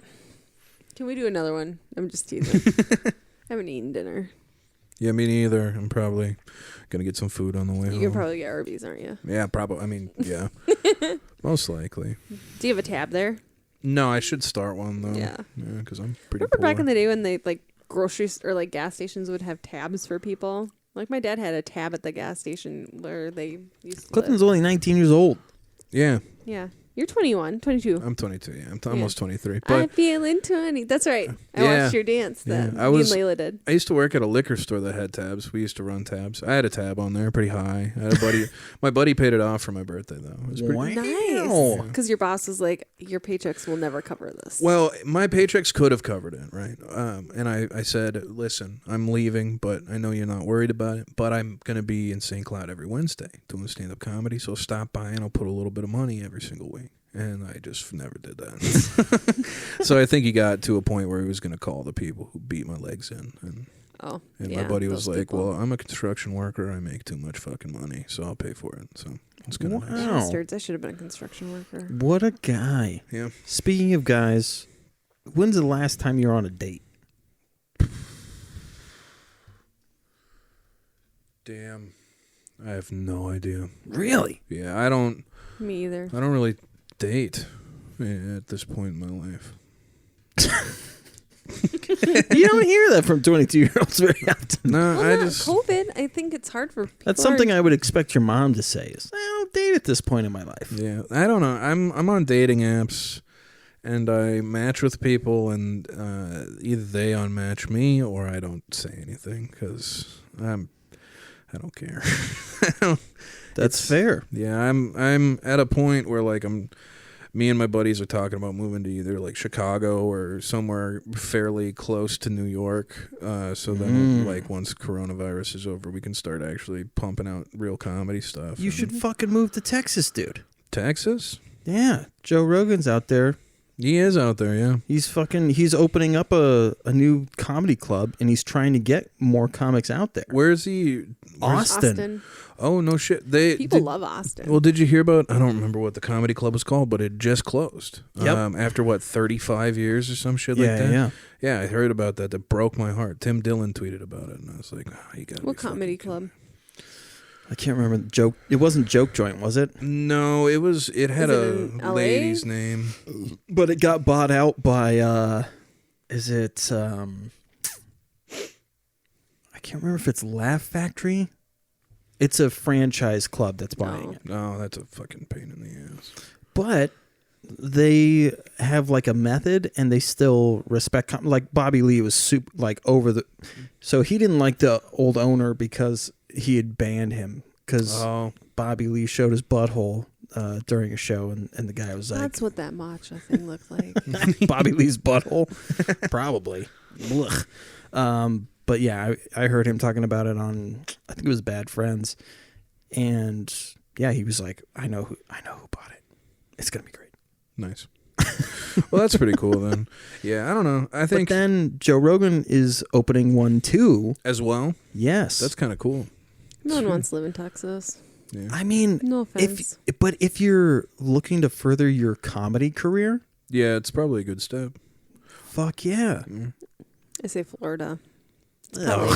Can we do another one? I'm just teasing. I haven't eaten dinner. Yeah, me neither. I'm probably gonna get some food on the way home. You can probably get Arby's, aren't you? Yeah, probably. I mean, yeah, most likely. Do you have a tab there? No, I should start one though. Yeah. because I'm pretty. Remember poor. back in the day when they like groceries or like gas stations would have tabs for people? Like my dad had a tab at the gas station where they used to Clifton's live. only 19 years old. Yeah, Yeah. You're 21, 22. I'm 22. Yeah, I'm almost 23. I'm But feeling 20. That's right. I Yeah. watched your dance that Yeah, me and Layla did. I used to work at a liquor store that had tabs. We used to run tabs. I had a tab on there, pretty high. I had a buddy. My buddy paid it off for my birthday though. It was pretty. Wow. Nice. Because your boss was like, your paychecks will never cover this. Well, my paychecks could have covered it, right? And I said, listen, I'm leaving, but I know you're not worried about it. But I'm going to be in St. Cloud every Wednesday doing stand-up comedy. So stop by and I'll put a little bit of money every single week. And I just never did that. So I think he got to a point where he was going to call the people who beat my legs in. And yeah, my buddy was those like, people. well, I'm a construction worker. I make too much fucking money, so I'll pay for it. So it's kind of Wow. nice. Bastards. I should have been a construction worker. What a guy. Yeah. Speaking of guys, when's the last time you were on a date? Damn. I have no idea. Really? Yeah, I don't Me either. really date at this point in my life. You don't hear that from 22-year-olds very often. No, Well, I not just COVID. I think it's hard for people. That's something I would expect your mom to say. Is I don't date at this point in my life. yeah, I don't know. I'm on dating apps and I match with people and either they unmatch me or I don't say anything cuz I don't care. That's fair. Yeah, I'm at a point where like me and my buddies are talking about moving to either like Chicago or somewhere fairly close to New York. So then like once coronavirus is over, we can start actually pumping out real comedy stuff. You should fucking move to Texas, dude. Texas? Yeah, Joe Rogan's out there He is out there, yeah. He's opening up a new comedy club, and he's trying to get more comics out there. Where is he? Austin. Oh, no shit. People love Austin. Well, did you hear about, I don't remember what the comedy club was called, but it just closed. Yep. After, 35 years or some shit like that? Yeah. Yeah, I heard about that. That broke my heart. Tim Dillon tweeted about it, and I was like, you got What comedy club? I can't remember the joke. It wasn't Joke Joint, was it? No, it was. It had a lady's name, but it got bought out by. Is it? I can't remember if it's Laugh Factory. It's a franchise club that's buying it. No, that's a fucking pain in the ass. But they have like a method, and they still respect. Like Bobby Lee was super over the. So he didn't like the old owner because he had banned him because Bobby Lee showed his butthole during a show, and the guy was like, "That's what that matcha thing looked like." Bobby Lee's butthole, probably. But yeah, I heard him talking about it on, I think it was Bad Friends, and yeah, he was like, "I know who bought it. It's gonna be great." Nice. Well, that's pretty cool then. Yeah, I don't know. I think. But then Joe Rogan is opening one too as well. Yes, that's kind of cool. No one wants to live in Texas. Yeah. I mean, no offense. If you're looking to further your comedy career, yeah, it's probably a good step. Fuck yeah. I say Florida. No.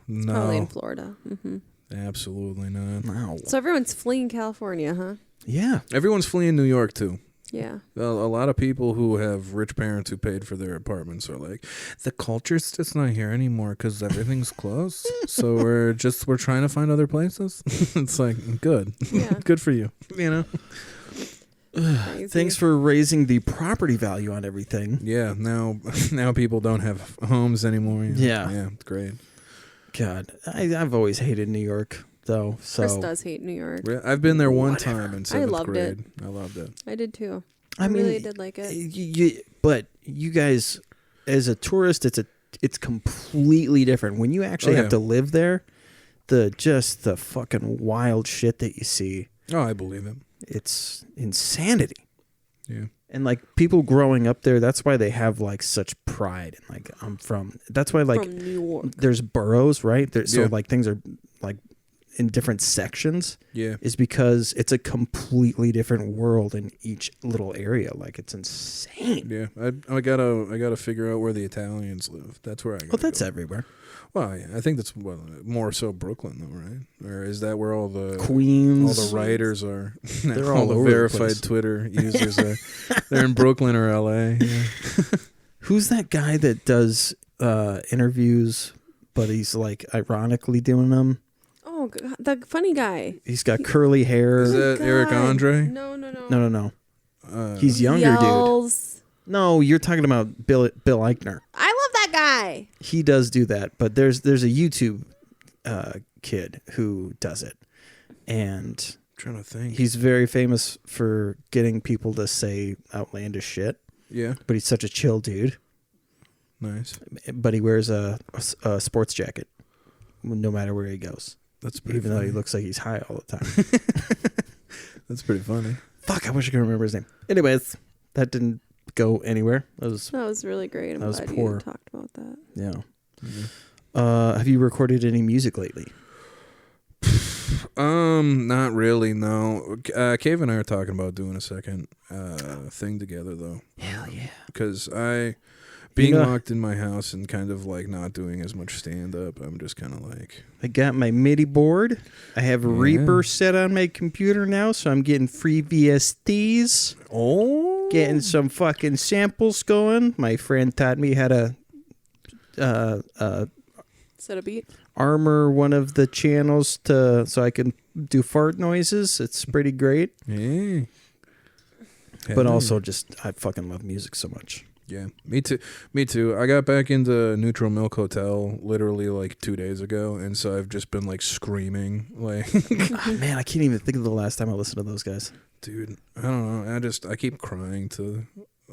Probably in Florida. Mm-hmm. Absolutely not. No. So everyone's fleeing California, huh? Yeah. Everyone's fleeing New York too. Yeah. A lot of people who have rich parents who paid for their apartments are like, the culture's just not here anymore because everything's closed. So we're trying to find other places. It's like, good. Yeah. Good for you. You know? Thanks for raising the property value on everything. Yeah. Now people don't have homes anymore. Yeah. Yeah. It's great. God, I've always hated New York. Though, so Chris does hate New York. I've been there one time in seventh grade. I loved it. I did too. I mean, really did like it. But you guys, as a tourist, it's completely different. When you actually have to live there, the fucking wild shit that you see. Oh, I believe it. It's insanity. Yeah. And like people growing up there, that's why they have like such pride. And like that's why like from New York. There's boroughs, right? So like things are like in different sections. Yeah. Is because it's a completely different world in each little area. Like it's insane. Yeah. I gotta figure out where the Italians live. That's where I go. Well, that's everywhere. Well, yeah, I think that's more so Brooklyn, though, right? Or is that where all the Queens, all the writers are? They're all all the over verified the place. Twitter users are. They're in Brooklyn or L.A. Yeah. Who's that guy that does interviews, but he's like ironically doing them? Oh, the funny guy. He's got curly hair. Is that Eric Andre? No. He's younger, dude. No, you're talking about Bill Eichner. I love that guy. He does do that, but there's a YouTube kid who does it, and I'm trying to think. He's very famous for getting people to say outlandish shit. Yeah, but he's such a chill dude. Nice. But he wears a sports jacket no matter where he goes. That's pretty even funny. though he looks like he's high all the time. That's pretty funny. Fuck, I wish I could remember his name. Anyways, that didn't go anywhere. That was really great. I'm glad you talked about that. Yeah. Mm-hmm. Have you recorded any music lately? Not really, no. Cave and I are talking about doing a second thing together, though. Hell yeah. Because being locked in my house and kind of like not doing as much stand-up, I'm just kind of like... I got my MIDI board. I have Reaper set on my computer now, so I'm getting free VSTs. Oh. Getting some fucking samples going. My friend taught me how to... set a beat. Armor one of the channels so I can do fart noises. It's pretty great. Yeah. But also just I fucking love music so much. Yeah, me too. I got back into Neutral Milk Hotel literally like 2 days ago, and so I've just been like screaming like oh, man, I can't even think of the last time I listened to those guys. Dude, I don't know. I keep crying to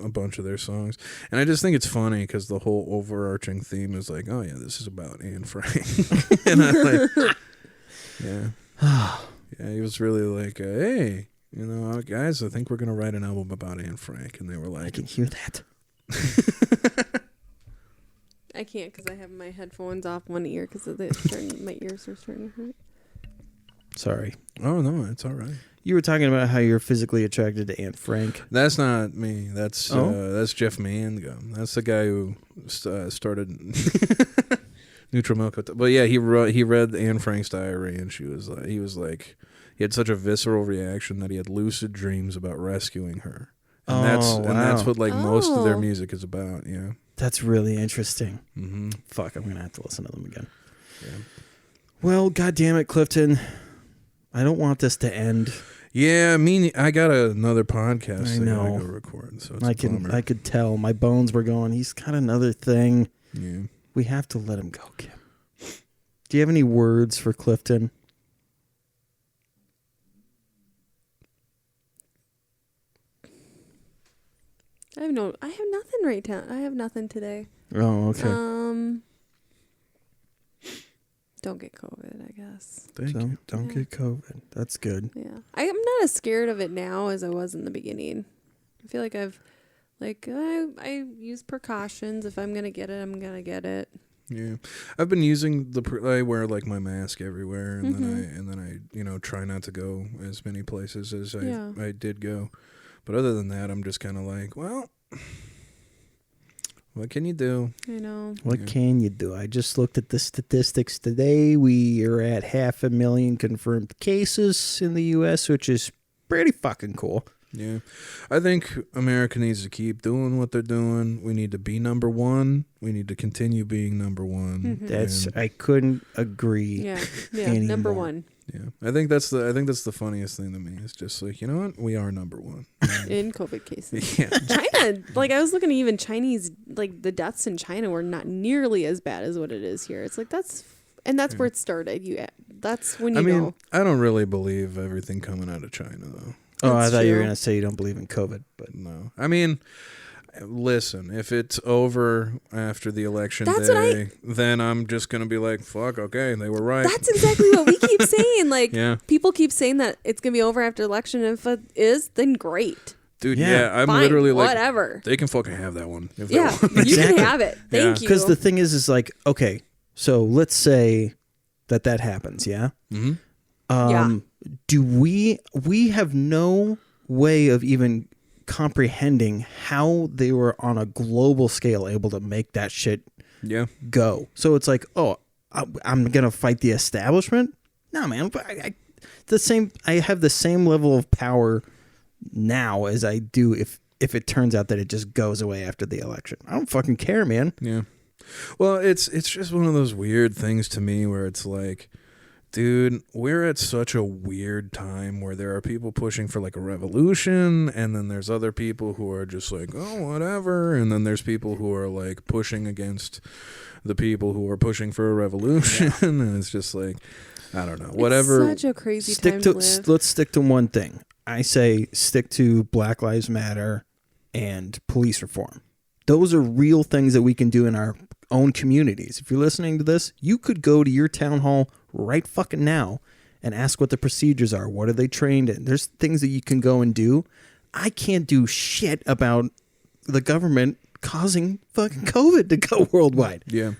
a bunch of their songs, and I just think it's funny because the whole overarching theme is like, oh yeah, this is about Anne Frank. And I'm like, yeah, he was really like, hey, you know, guys, I think we're gonna write an album about Anne Frank, and they were like, I can hear that. I can't because I have my headphones off one ear because my ears are starting to hurt. Sorry. "Oh no, it's all right." You were talking about how you're physically attracted to Anne Frank. That's not me. That's Jeff Mangum. That's the guy who started Neutral Milk. But yeah, he read Anne Frank's diary, and he was like, he had such a visceral reaction that he had lucid dreams about rescuing her. And that's what like most of their music is about. Yeah, that's really interesting. Mm-hmm. Fuck, I'm gonna have to listen to them again. Yeah. Well, goddamn it, Clifton. I don't want this to end. Yeah, I got another podcast I know. I gotta go record, so it's I could tell. My bones were going, he's got another thing. Yeah. We have to let him go, Kim. Do you have any words for Clifton? I have nothing right now. I have nothing today. Oh, okay. Don't get COVID, I guess. Don't get COVID. That's good. Yeah. I'm not as scared of it now as I was in the beginning. I feel like I use precautions. If I'm going to get it, I'm going to get it. Yeah. I've been using I wear like my mask everywhere, and then I you know, try not to go as many places as I did go. But other than that, I'm just kind of like, well, what can you do? I know. What can you do? I just looked at the statistics today. We are at 500,000 confirmed cases in the U.S., which is pretty fucking cool. Yeah. I think America needs to keep doing what they're doing. We need to be number one. We need to continue being number one. Mm-hmm. I couldn't agree. Yeah. anymore. Number one. Yeah. I think that's the funniest thing to me. It's just like, you know what? We are number one. In COVID cases. Yeah. China, like I was looking at even Chinese, like the deaths in China were not nearly as bad as what it is here. It's like that's where it started. That's when you know. I don't really believe everything coming out of China though. Oh, That's I thought you were true. going to say you don't believe in COVID, but No. I mean, listen, if it's over after the election That's day, then I'm just going to be like, fuck, okay, they were right. That's exactly what we keep saying. Like, Yeah. people keep saying that it's going to be over after the election. And if it is, then great. Dude, Yeah. I'm Fine, literally like, whatever. they can fucking have that one. If they Yeah, want. you can Exactly. have it. Thank you. because the thing is like, okay, so let's say that happens, yeah? Mm-hmm. Do we have no way of even comprehending how they were on a global scale able to make that shit Yeah. go. So it's like, oh, I'm going to fight the establishment? No, man. I have the same level of power now as I do if it turns out that it just goes away after the election. I don't fucking care, man. Yeah. Well, it's just one of those weird things to me where it's like, dude, we're at such a weird time where there are people pushing for like a revolution, and then there's other people who are just like, oh, whatever, and then there's people who are like pushing against the people who are pushing for a revolution, and it's just like, I don't know, whatever. It's such a crazy time to live. Let's stick to one thing. I say stick to Black Lives Matter and police reform. Those are real things that we can do in our own communities. If you're listening to this, you could go to your town hall right fucking now and ask what the procedures are. What are they trained in? There's things that you can go and do. I can't do shit about the government causing fucking COVID to go worldwide. Yeah.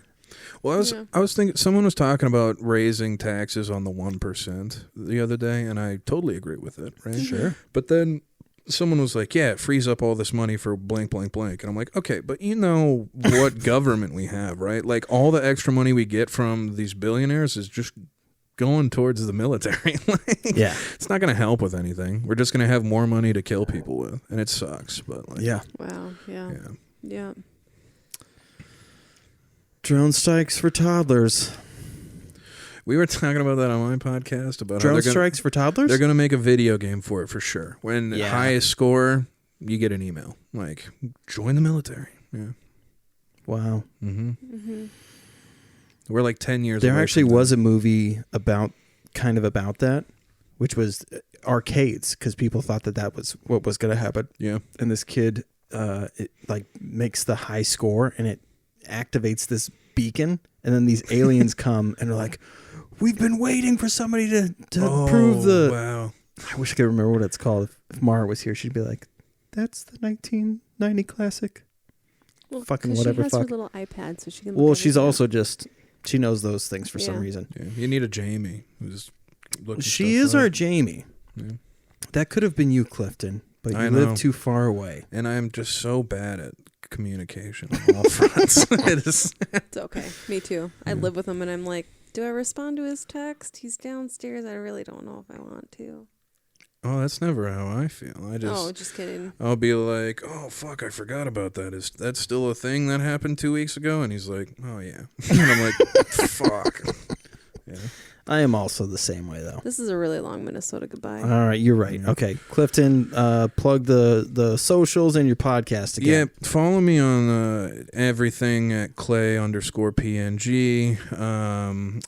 Well, I was thinking, someone was talking about raising taxes on the 1% the other day, and I totally agree with it, right? Sure. But then someone was like, yeah, it frees up all this money for blank, blank, blank. And I'm like, okay, but you know what government we have, right? Like, all the extra money we get from these billionaires is just going towards the military. Like, Yeah. It's not going to help with anything. We're just going to have more money to kill people with, and it sucks. But like, Yeah. Wow. Yeah. Yeah. Drone strikes for toddlers. we were talking about that on my podcast about how Drone they're gonna, strikes for toddlers? they're going to make a video game for it for sure. When Yeah. highest score, you get an email like, join the military. Yeah. Wow. Mm-hmm. We're like 10 years. There away actually from was a movie about that, which was arcades, because people thought that was what was going to happen. Yeah. And this kid, it like makes the high score, and it activates this beacon, and then these aliens come and are like, "We've been waiting for somebody to prove the." Wow. I wish I could remember what it's called. If Mara was here, she'd be like, "That's the 1990 classic." Well, fucking whatever. She has fuck. her little iPad, so she can. Well, she's also just she knows those things for some reason. Yeah. You need a Jamie who's looking. She is our Jamie. Yeah. That could have been you, Clifton, but you live too far away. And I'm just so bad at communication on all fronts. It's okay. Me too. I live with him, and I'm like, do I respond to his text? He's downstairs. I really don't know if I want to. Oh, that's never how I feel. Just kidding. I'll be like, oh, fuck, I forgot about that. Is that still a thing that happened 2 weeks ago? And he's like, oh, yeah. And I'm like, fuck. Yeah. I am also the same way, though. This is a really long Minnesota goodbye. All right, you're right. Okay, Clifton, plug the socials and your podcast again. Yeah, follow me on everything at Clay_PNG.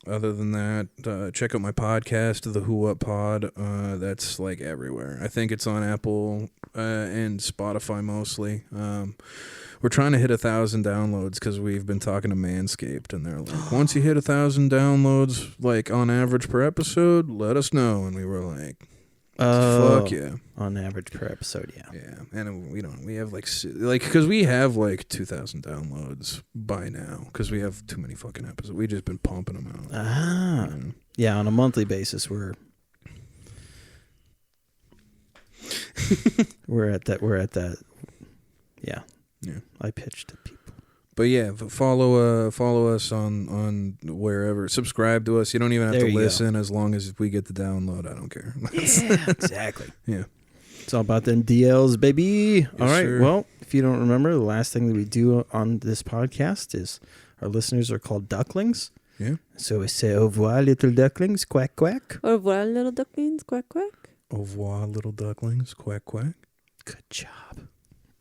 Other than that, check out my podcast, The Who What Pod. That's like everywhere. I think it's on Apple and Spotify mostly. We're trying to hit 1,000 downloads because we've been talking to Manscaped, and they're like, once you hit 1,000 downloads, like on average per episode, let us know. And we were like, fuck yeah. On average per episode, yeah. Yeah, and we have because we have like 2,000 downloads by now because we have too many fucking episodes. We've just been pumping them out. Yeah, on a monthly basis, we're at that. Yeah. Yeah, I pitched to people. But yeah, follow us on wherever. Subscribe to us. You don't even have to listen as long as we get the download. I don't care. Yeah, exactly. Yeah, it's all about them DLs, baby. Yes, all right. Sir. Well, if you don't remember, the last thing that we do on this podcast is our listeners are called ducklings. Yeah. So we say au revoir, little ducklings, quack quack. Au revoir, little ducklings, quack quack. Au revoir, little ducklings, quack quack. Good job.